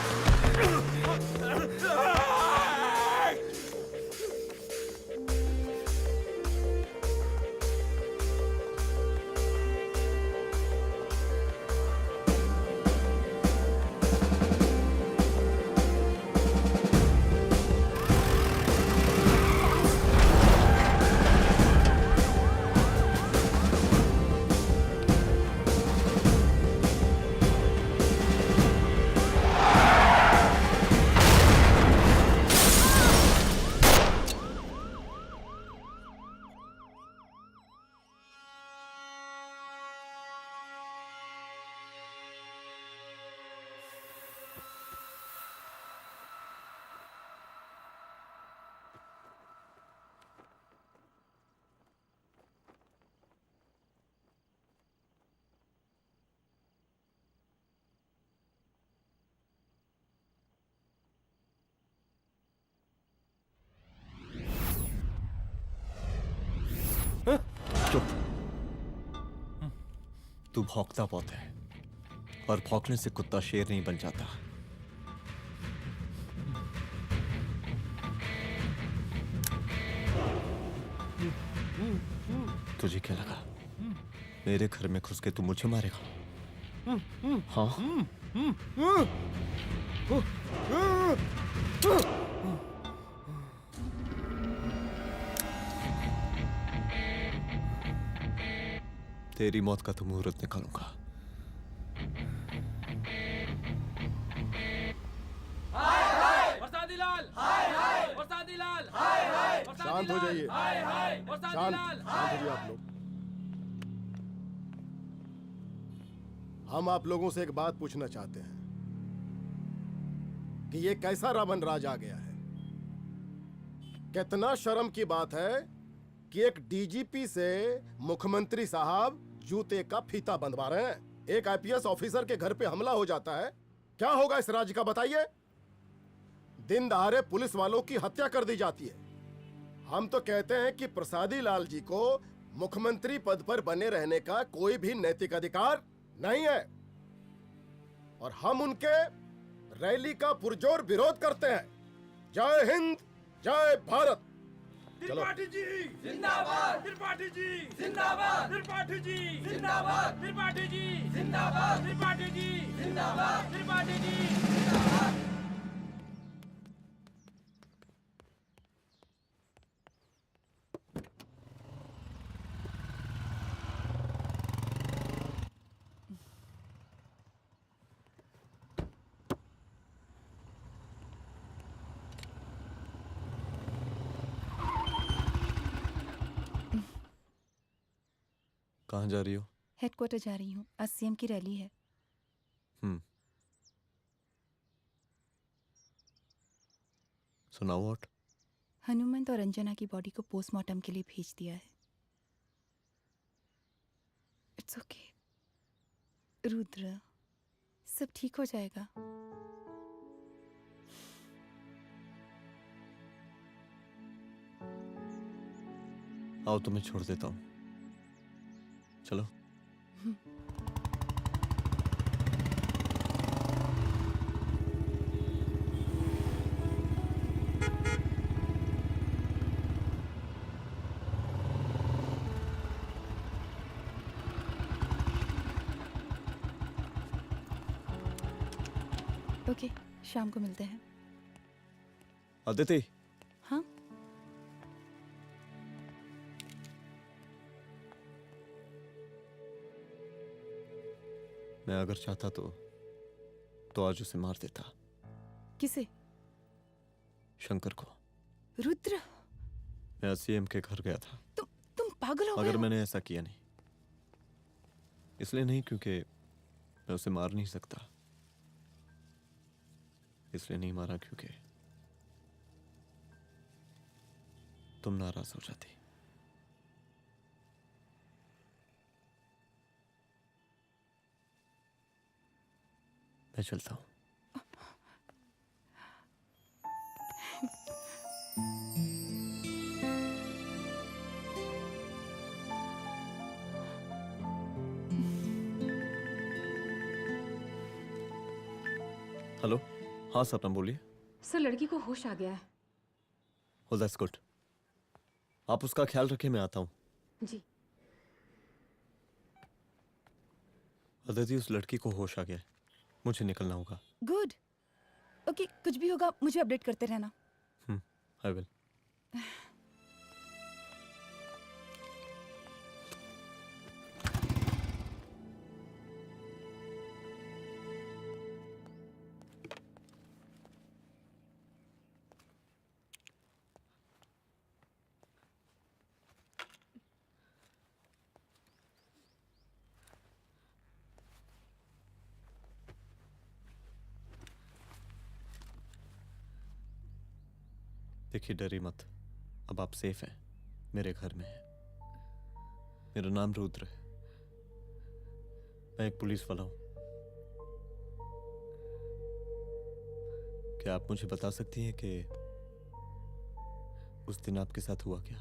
चुप। तू भौंकता बहुत है और भौंकने से कुत्ता शेर नहीं बन जाता। तुझे क्या लगा मेरे घर में घुस के तू मुझे मारेगा? हाँ? तेरी मौत का तो मुहूर्त निकालूंगा। शांत हो जाइए। शांत हो जाइए आप लोग। हम आप लोगों से एक बात पूछना चाहते हैं कि ये कैसा रावण राज आ गया है? कितना शर्म की बात है कि एक डीजीपी से मुख्यमंत्री साहब जूते का फीता बंधवा रहे हैं। एक आईपीएस ऑफिसर के घर पे हमला हो जाता है, क्या होगा इस राज्य का बताइए? दिन दहाड़े पुलिस वालों की हत्या कर दी जाती है। हम तो कहते हैं कि प्रसादी लाल जी को मुख्यमंत्री पद पर बने रहने का कोई भी नैतिक अधिकार नहीं है और हम उनके रैली का पुरजोर विरोध करते हैं। जय हिंद, जय भारत। त्रिपाठी जी जिंदाबाद, त्रिपाठी जी जिंदाबाद, त्रिपाठी जी जिंदाबाद, त्रिपाठी जी जिंदाबाद, त्रिपाठी जी जिंदाबाद, त्रिपाठी जी जिंदाबाद। कहाँ जा रही हो? हेडक्वार्टर जा रही हूँ, आज सीएम की रैली है। सुनाओ व्हाट? हनुमंत और अंजना की बॉडी को पोस्टमार्टम के लिए भेज दिया है। इट्स ओके रुद्र, सब ठीक हो जाएगा। आओ तुम्हें छोड़ देता हूँ, चलो। ओके, शाम को मिलते हैं। अदिति। हाँ? मैं अगर चाहता तो आज उसे मार देता। किसे? शंकर को। रुद्र, मैं सीएम के घर गया था। तुम पागल हो गए मगर हो? मैंने ऐसा किया नहीं। इसलिए नहीं क्योंकि मैं उसे मार नहीं सकता, इसलिए नहीं मारा क्योंकि तुम नाराज हो जाती। मैं चलता हूं। हेलो, हाँ सपना बोलिए। सर, लड़की को होश आ गया है। Oh, that's good. आप उसका ख्याल रखिए, मैं आता हूँ। जी। अदिति, उस लड़की को होश आ गया है, मुझे निकलना होगा। गुड। ओके, कुछ भी होगा मुझे अपडेट करते रहना। I will. देखिए, डरिए मत, अब आप सेफ हैं, मेरे घर में हैं। मेरा नाम रुद्र है, मैं एक पुलिस वाला हूं। क्या आप मुझे बता सकती हैं कि उस दिन आपके साथ हुआ क्या?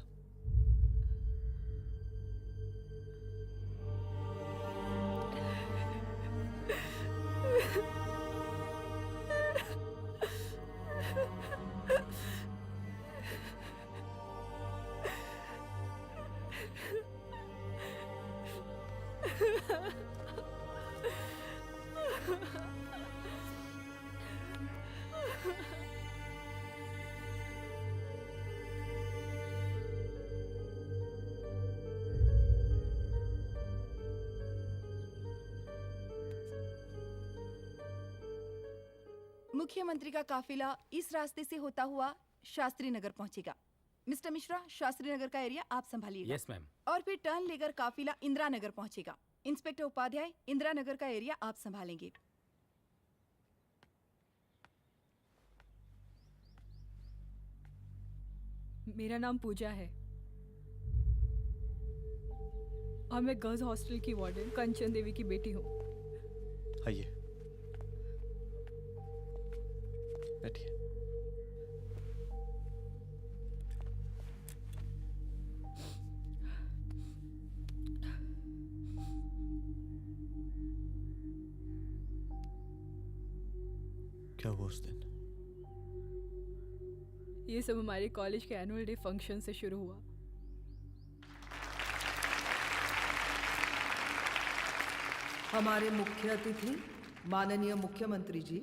मुख्यमंत्री का काफिला इस रास्ते से होता हुआ शास्त्री नगर पहुंचेगा। मिस्टर मिश्रा, शास्त्री नगर का एरिया आप संभालिएगा। Yes ma'am. और फिर टर्न लेकर काफिला इंदिरा नगर पहुंचेगा। इंस्पेक्टर उपाध्याय, इंदिरा नगर का एरिया आप संभालेंगे। मेरा नाम पूजा है और मैं गर्ल्स हॉस्टल की वार्डन कंचन देवी की बेटी हूँ। आइए, बैठिए। क्या हुआ उस दिन? ये सब हमारे कॉलेज के एनुअल डे फंक्शन से शुरू हुआ। हमारे मुख्य अतिथि माननीय मुख्यमंत्री जी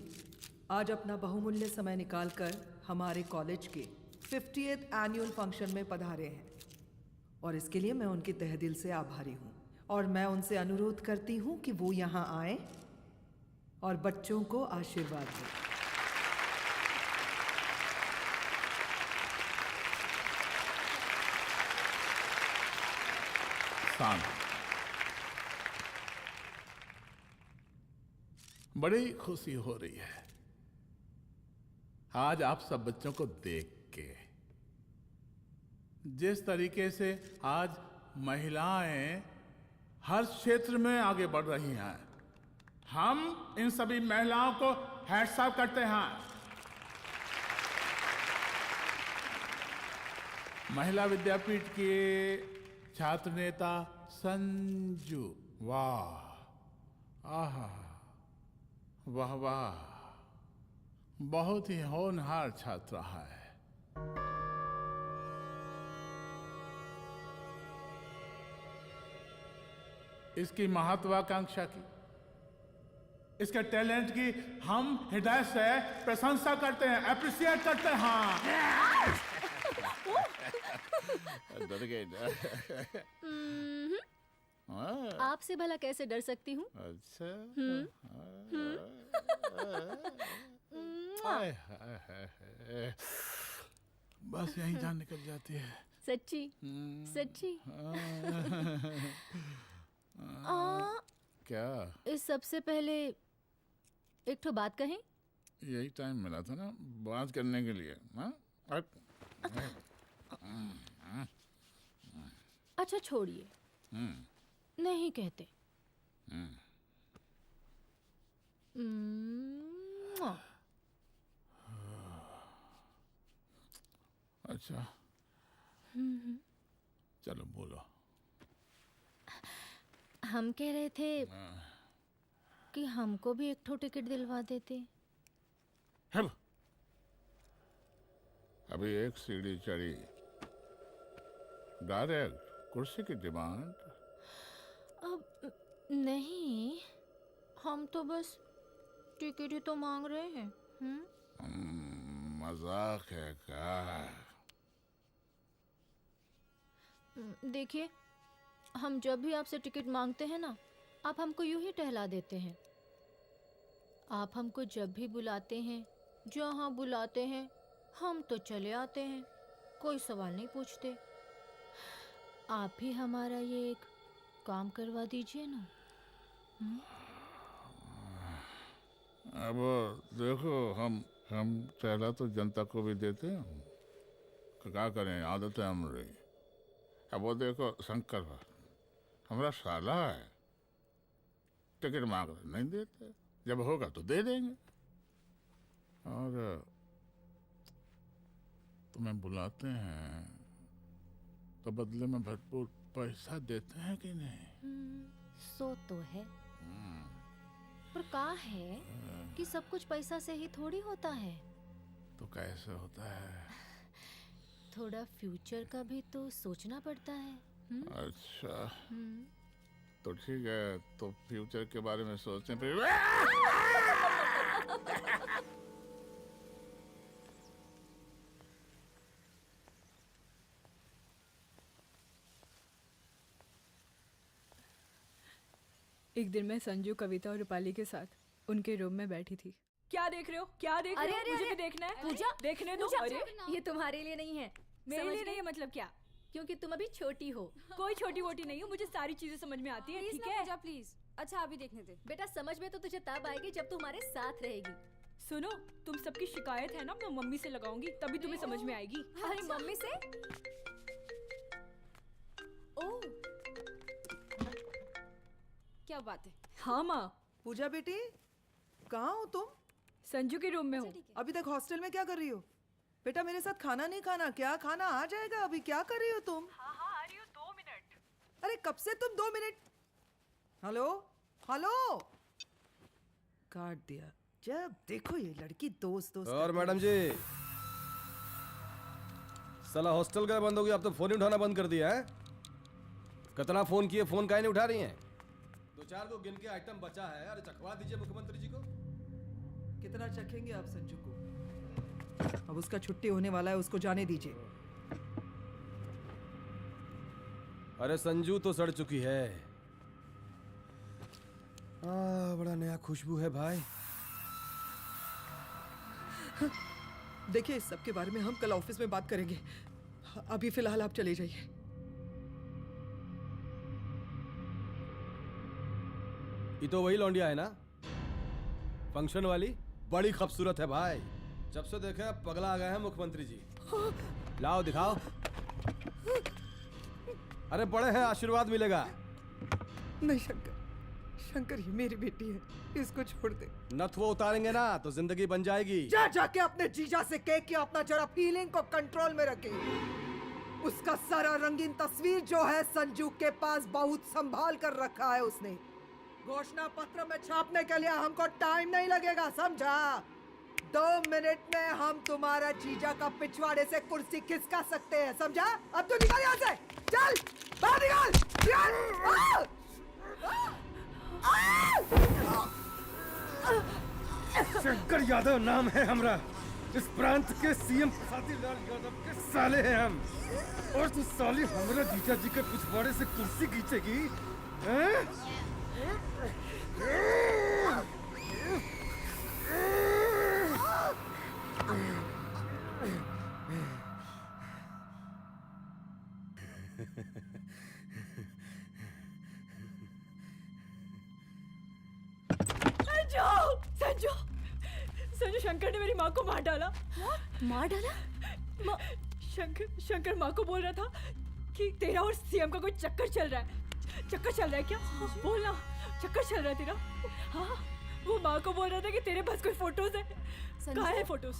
आज अपना बहुमूल्य समय निकालकर हमारे कॉलेज के 50th एनुअल फंक्शन में पधारे हैं और इसके लिए मैं उनके तहे दिल से आभारी हूँ और मैं उनसे अनुरोध करती हूँ कि वो यहाँ आए और बच्चों को आशीर्वाद दें। बड़ी खुशी हो रही है आज आप सब बच्चों को देख के। जिस तरीके से आज महिलाएं हर क्षेत्र में आगे बढ़ रही हैं, हम इन सभी महिलाओं को हैट्स ऑफ करते हैं। महिला विद्यापीठ के छात्र नेता संजू, वाह, आहा, वाह वाह, बहुत ही होनहार छात्रा है। इसकी महत्वाकांक्षा की, इसके टैलेंट की हम हृदय से प्रशंसा करते हैं, अप्रिशिएट करते हैं। डर गए ना? आपसे भला कैसे डर सकती हूँ? अच्छा। बस यही जान निकल जाती है। सच्ची सच्ची। क्या? इस सबसे पहले एक ठो बात कहें? यही टाइम मिला था ना बात करने के लिए। अच्छा छोड़िए, नहीं कहते। अच्छा चलो बोलो। हम कह रहे थे कि हमको भी एक ठो टिकट दिलवा देते। अभी एक सीढ़ी चढ़ी, डायरेक्ट कुर्सी की डिमांड। अब नहीं, हम तो बस टिकट ही तो मांग रहे हैं। मजाक है क्या? देखिए, हम जब भी आपसे टिकट मांगते हैं ना, आप हमको यूं ही टहला देते हैं। आप हमको जब भी बुलाते हैं, जहाँ बुलाते हैं, हम तो चले आते हैं, कोई सवाल नहीं पूछते। आप भी हमारा ये एक काम करवा दीजिए ना। अब देखो, हम टहला तो जनता को भी देते हैं, क्या करें, आदत है हमारी। अब वो देखो शंकर हमारा साला है, टिकट मांग रहे नहीं देते, जब होगा तो दे देंगे। और तुम्हें बुलाते हैं तो बदले में भरपूर पैसा देते हैं कि नहीं? सो तो है, पर का है कि सब कुछ पैसा से ही थोड़ी होता है। तो कैसे होता है? थोड़ा फ्यूचर का भी तो सोचना पड़ता है। अच्छा, तो ठीक है, तो फ्यूचर के बारे में सोचने पे एक दिन मैं संजू, कविता और रूपाली के साथ उनके रूम में बैठी थी। क्या देख रहे हो? क्या देख रहे हो? मुझे भी देखना है। पूजा, देखने दो। पूजा, अरे ये तुम्हारे लिए नहीं है। मेरे समझ लिए गई? नहीं है मतलब क्या? क्योंकि तुम अभी छोटी हो। कोई छोटी वोटी नहीं हूँ, मुझे सारी चीजें समझ में आती है। Please ठीक ना है पूजा, प्लीज। अच्छा अभी देखने दे। बेटा समझ में तो तुझे तब आएगी जब तू हमारे साथ रहेगी। सुनो, तुम सबकी शिकायत है ना, मैं मम्मी से लगाऊंगी, तभी तुम्हें समझ में आएगी। अरे मम्मी से? ओह, क्या बात है। हाँ माँ। पूजा बेटी, कहाँ हो तुम? संजू के रूम में हूँ। अभी तक हॉस्टल में क्या कर रही हो? बेटा मेरे साथ खाना नहीं खाना क्या? खाना आ जाएगा, अभी क्या कर रही हो तुम? हाँ हाँ आ रही हूँ, 2 मिनट। अरे कब से तुम 2 मिनट? हेलो हेलो, काट दिया। जब देखो ये लड़की दोस्त दोस्त और करती मैडम है। जी, साला हॉस्टल का बंद हो गया, अब तो फोन ही उठाना बंद कर दिया है। कितना फोन किए, फोन काहे नहीं उठा रही हैं? 2-4 को गिन के आइटम बचा है, अरे चखवा दीजिए मुख्यमंत्री जी को। कितना चखेंगे आप संजू को? अब उसका छुट्टी होने वाला है, उसको जाने दीजिए। अरे संजू तो सड़ चुकी है। बड़ा नया खुशबू है भाई। देखिए इस सब के बारे में हम कल ऑफिस में बात करेंगे, अभी फिलहाल आप चले जाइए। ये तो वही लौंडिया है ना, फंक्शन वाली? बड़ी खूबसूरत है भाई। जब से देखे पगला आ गए हैं मुख्यमंत्री जी। लाओ दिखाओ। अरे बड़े हैं, आशीर्वाद मिलेगा। नहीं शंकर, शंकर ये मेरी बेटी है, इसको छोड़ दे। नथ वो उतारेंगे ना तो जिंदगी बन जाएगी। जा जाके अपने जीजा से कह के अपना जरा फीलिंग को कंट्रोल में रखे। उसका सारा रंगीन तस्वीर जो है संजू के पास बहुत संभाल कर रखा है उसने। घोषणा पत्र में छापने के लिए हमको टाइम नहीं लगेगा, समझा? 2 मिनट में हम तुम्हारा जीजा का पिछवाड़े से कुर्सी खिसका सकते हैं, समझा? अब तो निकल यहाँ से, चल बाहर निकल। शंकर यादव नाम है हमरा, इस प्रांत के सीएम प्रसादीलाल यादव के साले हैं हम। और तू साली हमरा जीजा जी के पिछवाड़े से कुर्सी खींचेगी, हैं? संजू, संजू शंकर ने मेरी माँ को मार डाला। मार डाला? शंकर माँ को बोल रहा था कि तेरा और सीएम का कोई चक्कर चल रहा है। चक्कर चल रहा है क्या? बोलना, चक्कर चल रहा है तेरा? हाँ, वो माँ को बोल रहा था कि तेरे पास कोई फोटोज है। कहाँ है फोटोज?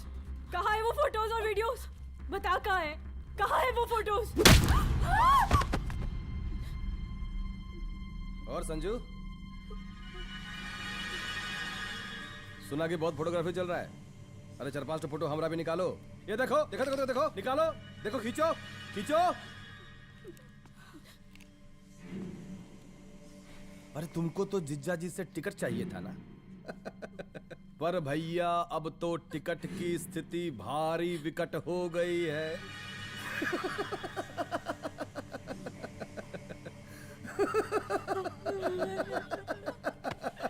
कहाँ है वो फोटोज और वीडियोस? बता कहाँ है? कहाँ है वो फोटोज? और संजू, सुना कि बहुत फोटोग्राफी चल रहा है। अरे 4-5 फोटो हमरा भी निकालो। ये देखो देखो देखो देखो, निकालो, देखो, खींचो खींचो। अरे तुमको तो जिज्जा जी से टिकट चाहिए था ना। पर भैया अब तो टिकट की स्थिति भारी विकट हो गई है।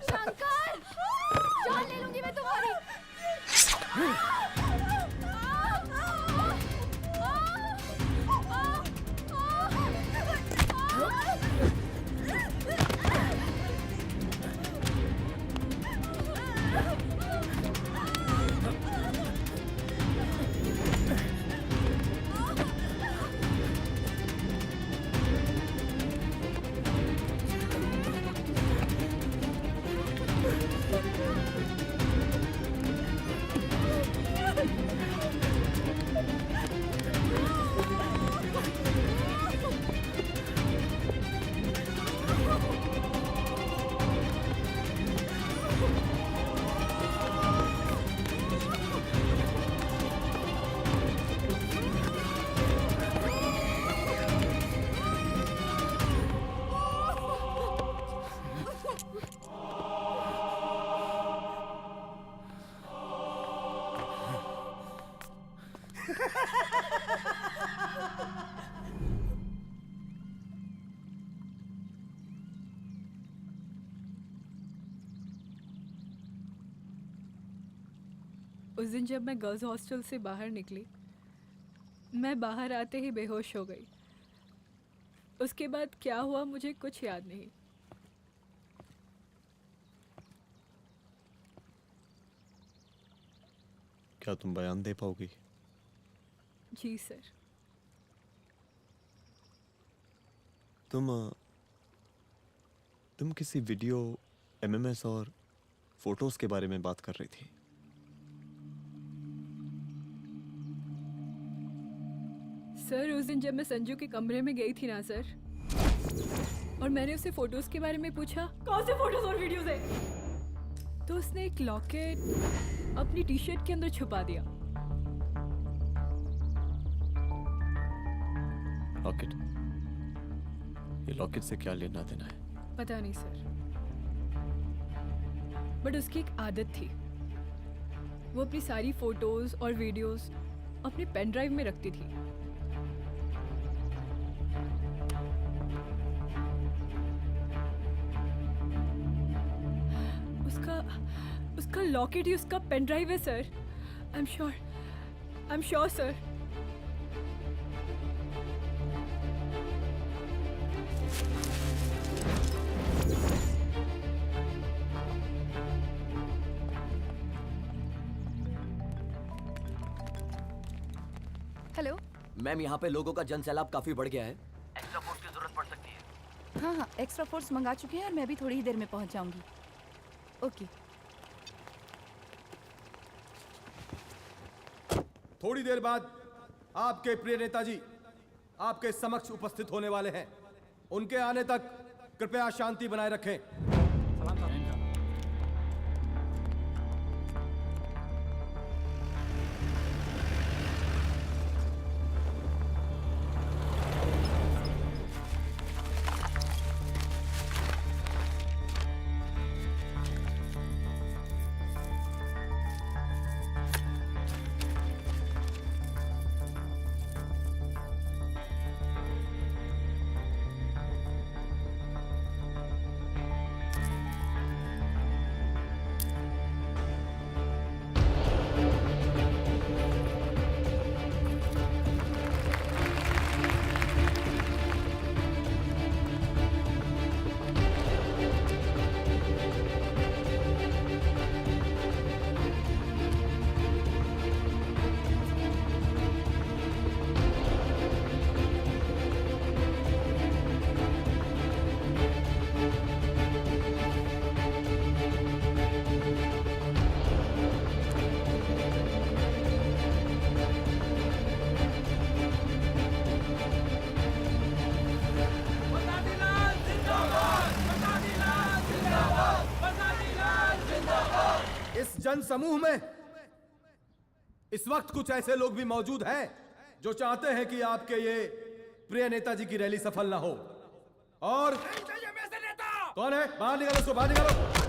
शंकर, जान ले लूंगी मैं तुम्हारी। उस दिन जब मैं गर्ल्स हॉस्टल से बाहर निकली, मैं बाहर आते ही बेहोश हो गई। उसके बाद क्या हुआ मुझे कुछ याद नहीं। क्या तुम बयान दे पाओगी? जी सर। तुम किसी वीडियो, एमएमएस और फोटोज के बारे में बात कर रही थी। सर उस दिन जब मैं संजू के कमरे में गई थी ना सर, और मैंने उससे फोटोज के बारे में पूछा कौन से फोटोज और वीडियोज है, तो उसने एक लॉकेट अपनी टी शर्ट के अंदर छुपा दिया। लॉकेट? ये लॉकेट से क्या लेना देना है? पता नहीं सर, बट उसकी एक आदत थी, वो अपनी सारी फोटोज और वीडियोस अपने पेन ड्राइव में रखती थी। उसका लॉकेट ही उसका पेन ड्राइव है sir. I am sure sir. Hello ma'am, यहाँ पे लोगों का जन सैलाब काफी बढ़ गया है। एक्स्ट्रा फोर्स की जरूरत पड़ सकती है। हाँ हाँ, एक्स्ट्रा फोर्स मंगा चुके हैं और मैं भी थोड़ी ही देर में पहुंच जाऊंगी। ओके। थोड़ी देर बाद आपके प्रिय नेताजी आपके समक्ष उपस्थित होने वाले हैं। उनके आने तक कृपया शांति बनाए रखें। जन समूह में इस वक्त कुछ ऐसे लोग भी मौजूद हैं जो चाहते हैं कि आपके ये प्रिय नेताजी की रैली सफल ना हो। और कौन है? बाहर निकालो उसको, बाहर निकालो।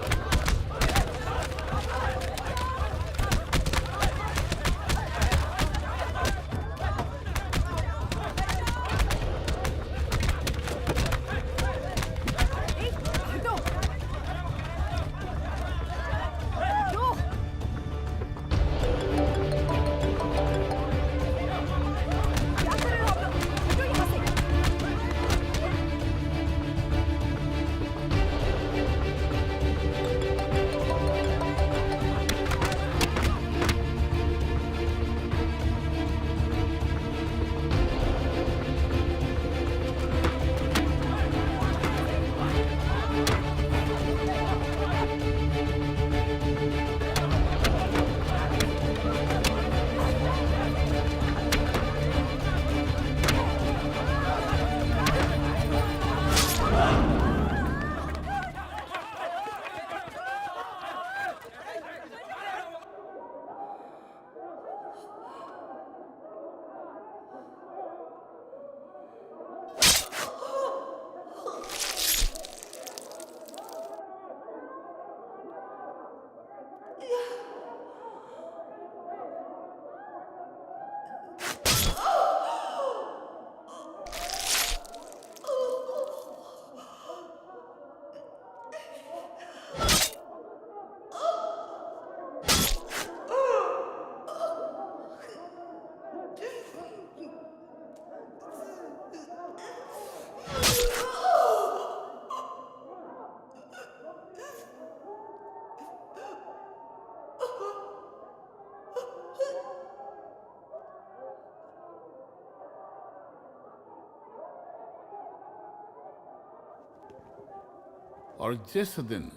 और जिस दिन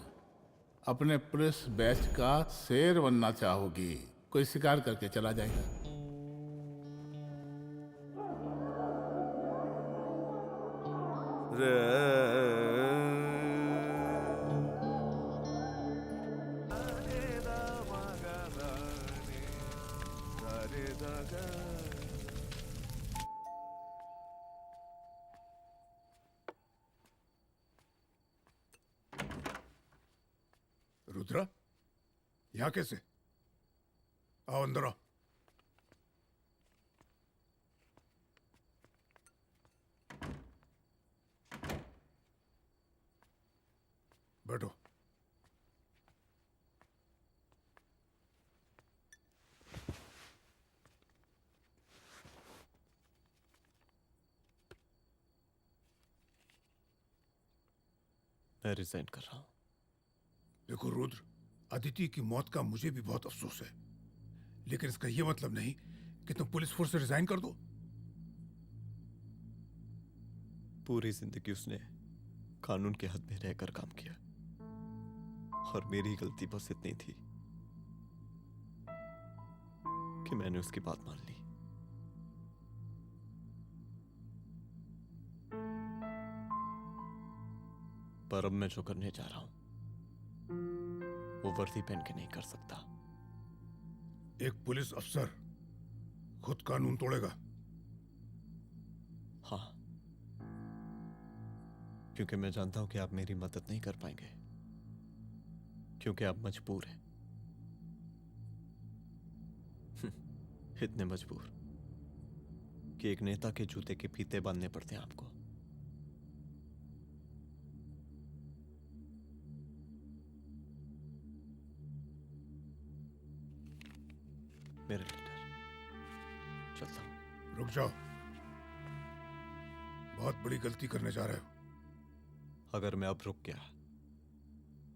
अपने पुलिस बैच का शेर बनना चाहोगी, कोई शिकार करके चला जाएगा। रुद्रा, यहाँ कैसे? आओ अंदर आओ। बैठो। मैं रिजाइन कर रहा हूं। देखो रुद्र, अदिति की मौत का मुझे भी बहुत अफसोस है, लेकिन इसका यह मतलब नहीं कि तुम पुलिस फोर्स से रिजाइन कर दो। पूरी जिंदगी उसने कानून के हद में रहकर काम किया और मेरी गलती बस इतनी थी कि मैंने उसकी बात मान ली। पर अब मैं जो करने जा रहा हूं वो वर्दी पहन के नहीं कर सकता। एक पुलिस अफसर खुद कानून तोड़ेगा? हाँ, क्योंकि मैं जानता हूं कि आप मेरी मदद नहीं कर पाएंगे, क्योंकि आप मजबूर हैं। इतने मजबूर कि एक नेता के जूते के फीते बांधने पड़ते हैं आपको। मेरे लीडर, चलता हूं। रुक जाओ, बहुत बड़ी गलती करने जा रहे हो। अगर मैं अब रुक गया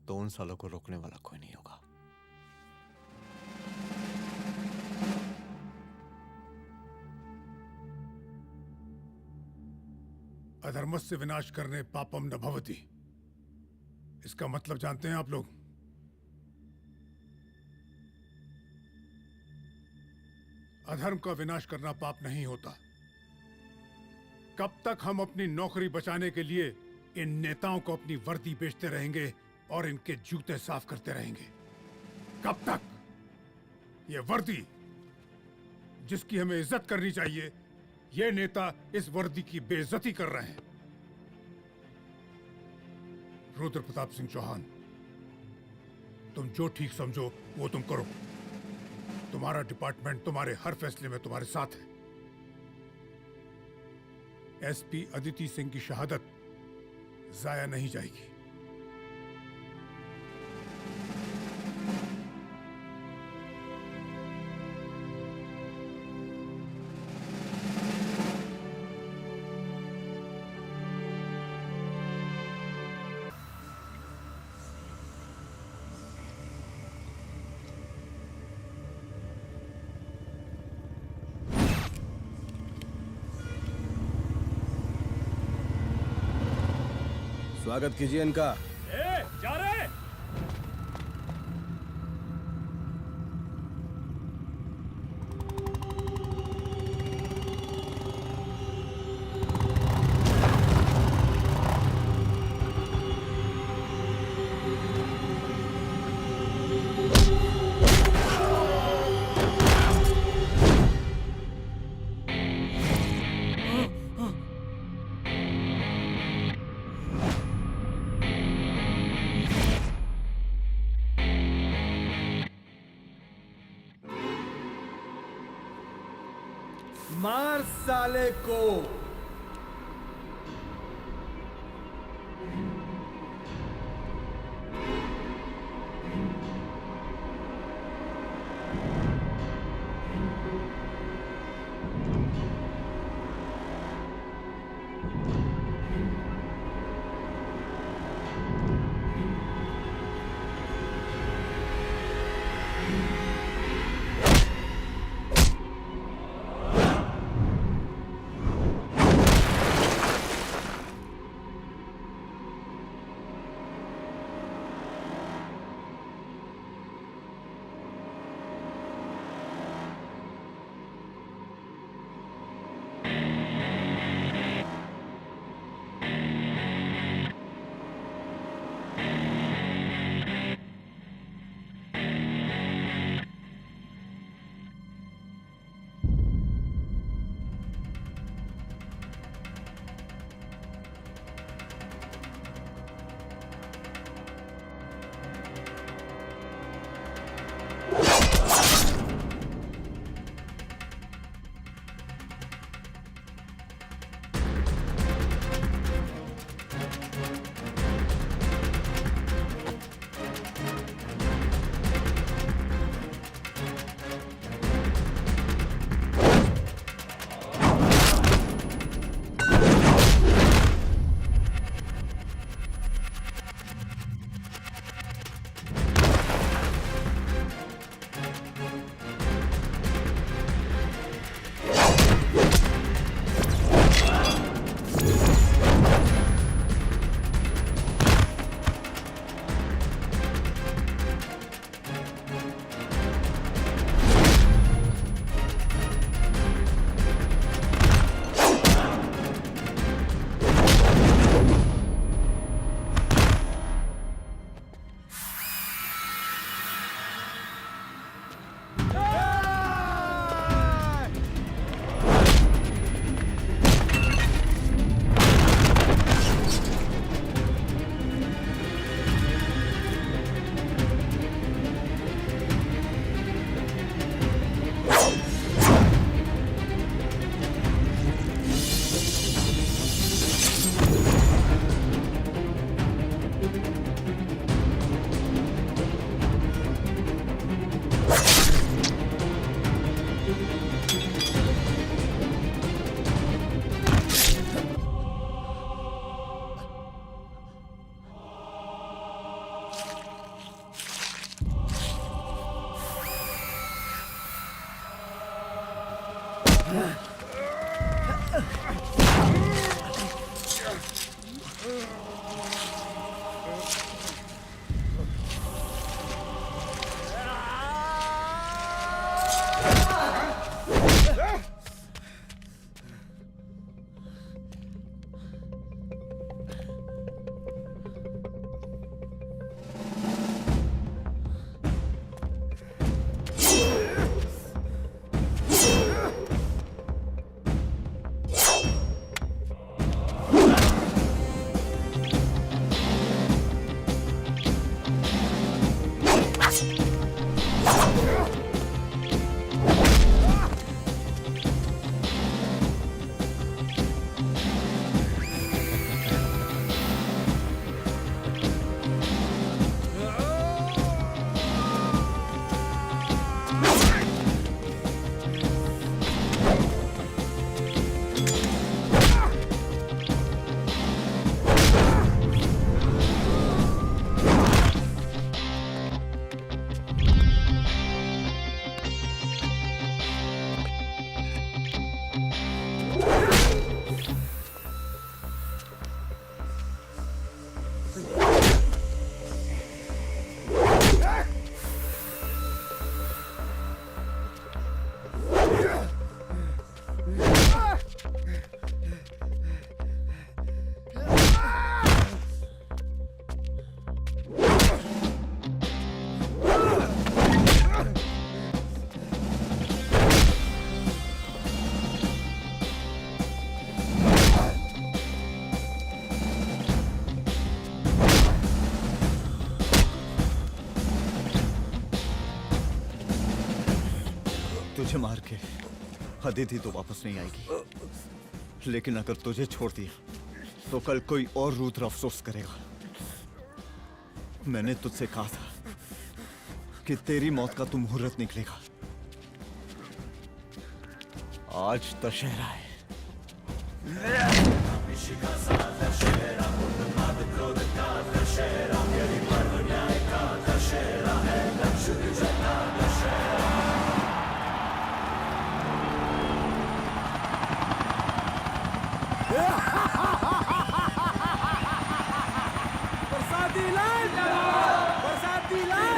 तो उन सालों को रोकने वाला कोई नहीं होगा। अधर्मस्य विनाश करने पापम न भवति, इसका मतलब जानते हैं आप लोग? अधर्म का विनाश करना पाप नहीं होता। कब तक हम अपनी नौकरी बचाने के लिए इन नेताओं को अपनी वर्दी बेचते रहेंगे और इनके जूते साफ करते रहेंगे? कब तक? ये वर्दी जिसकी हमें इज्जत करनी चाहिए, ये नेता इस वर्दी की बेइज्जती कर रहे हैं। रुद्र प्रताप सिंह चौहान, तुम जो ठीक समझो वो तुम करो। तुम्हारा डिपार्टमेंट तुम्हारे हर फैसले में तुम्हारे साथ है। एसपी अदिति सिंह की शहादत जाया नहीं जाएगी। स्वागत कीजिए इनका। जा रहे। मार साले को। मुझे मार के अदिति तो वापस नहीं आएगी, लेकिन अगर तुझे छोड़ दिया तो कल कोई और रुद्र अफसोस करेगा। मैंने तुझसे कहा था कि तेरी मौत का तो मुहूर्त निकलेगा। आज दशहरा है। बरसाती लाल बरसाती लाल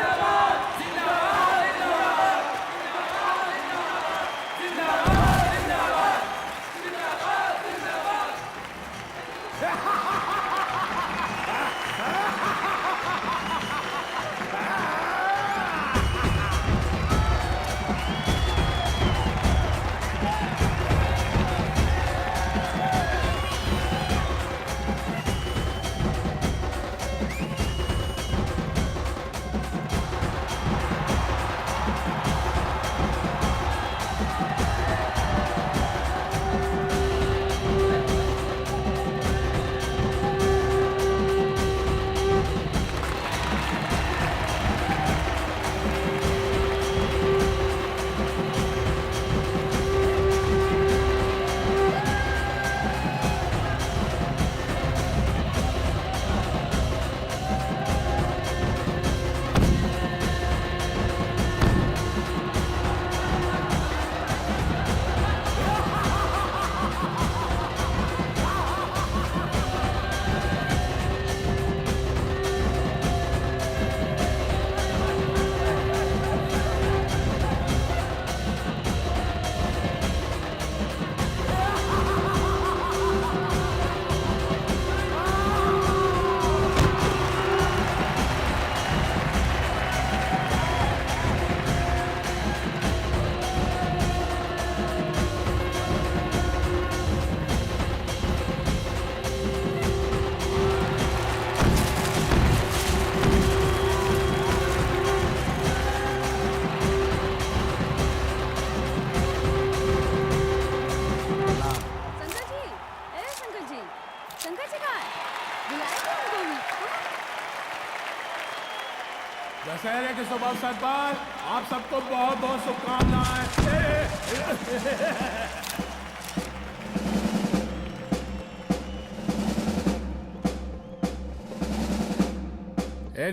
दशहरे के शुभ अवसर पर आप सबको बहुत बहुत शुभकामनाएं।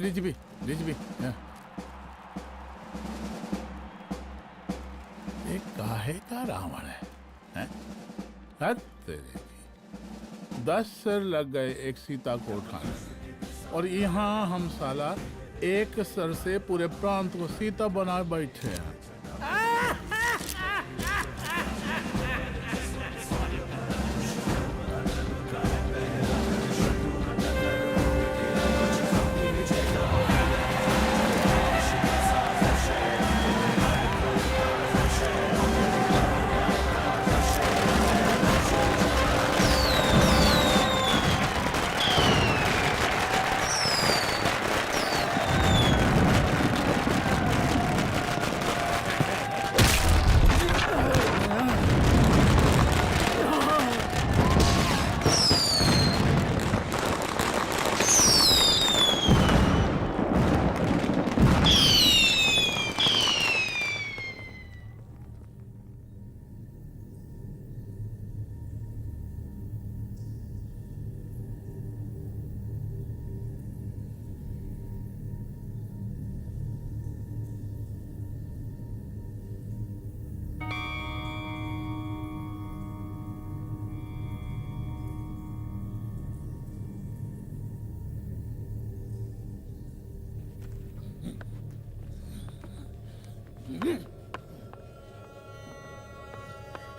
डीजीपी ये काहे का रावण है? हद तेरे की। 10 सिर लग गए एक सीता को उठाने में, और यहाँ हम साला एक सर से पूरे प्रांत को सीता बना बैठे हैं।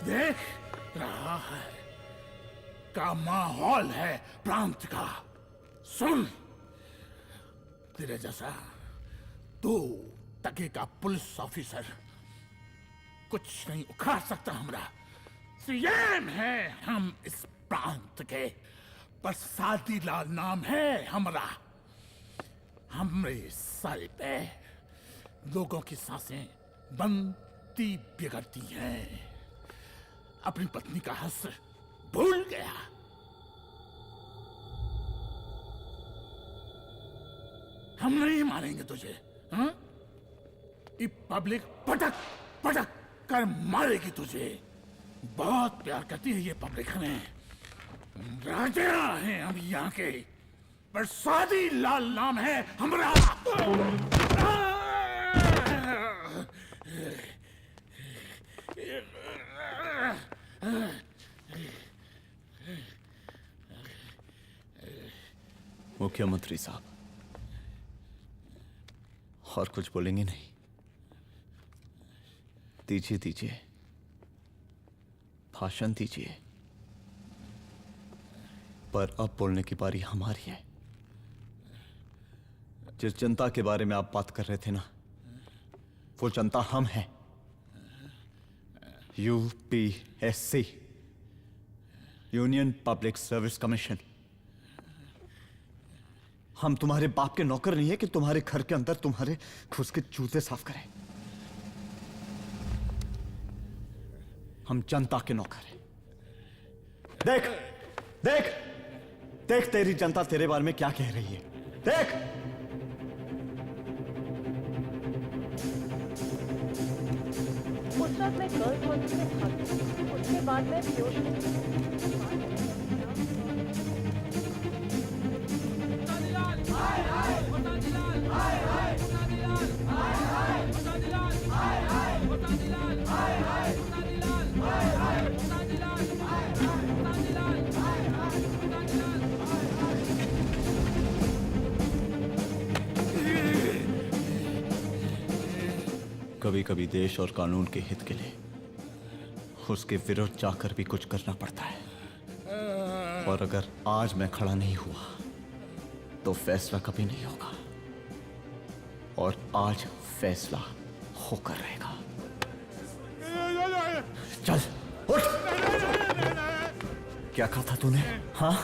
देख रहा है का माहौल है प्रांत का। सुन, तेरे जैसा तू टके का पुलिस ऑफिसर कुछ नहीं उखाड़ सकता। हमरा सीएम है हम इस प्रांत के, बरसाती लाल नाम है हमरा। हमरे सर पे लोगों की सांसें बंद गलती बिगड़ती है। अपनी पत्नी का हक भूल गया। हम नहीं मारेंगे तुझे, हाँ? ये पब्लिक पटक पटक कर मारेगी तुझे। बहुत प्यार करती है ये पब्लिक हमें। राजा हैं हम यहाँ के, प्रसादी लाल नाम है हमारा। मुख्यमंत्री साहब, और कुछ बोलेंगे नहीं? दीजिए दीजिए, भाषण दीजिए। पर अब बोलने की बारी हमारी है। जिस जनता के बारे में आप बात कर रहे थे ना, वो जनता हम हैं। UPSC, union public service commission. हम तुम्हारे बाप के नौकर नहीं है कि तुम्हारे घर के अंदर तुम्हारे घुस के जूते साफ करें। हम जनता के नौकर हैं। देख देख देख, तेरी जनता तेरे बारे में क्या कह रही है। देख, उस वक्त मैं गर्ल्स हॉस्टल में भागी। उसके बाद मैं बेहोश कभी कभी देश और कानून के हित के लिए उसके विरुद्ध जाकर भी कुछ करना पड़ता है। और अगर आज मैं खड़ा नहीं हुआ तो फैसला कभी नहीं होगा, और आज फैसला होकर रहेगा। चल उठ। क्या कहा था तूने? हाँ?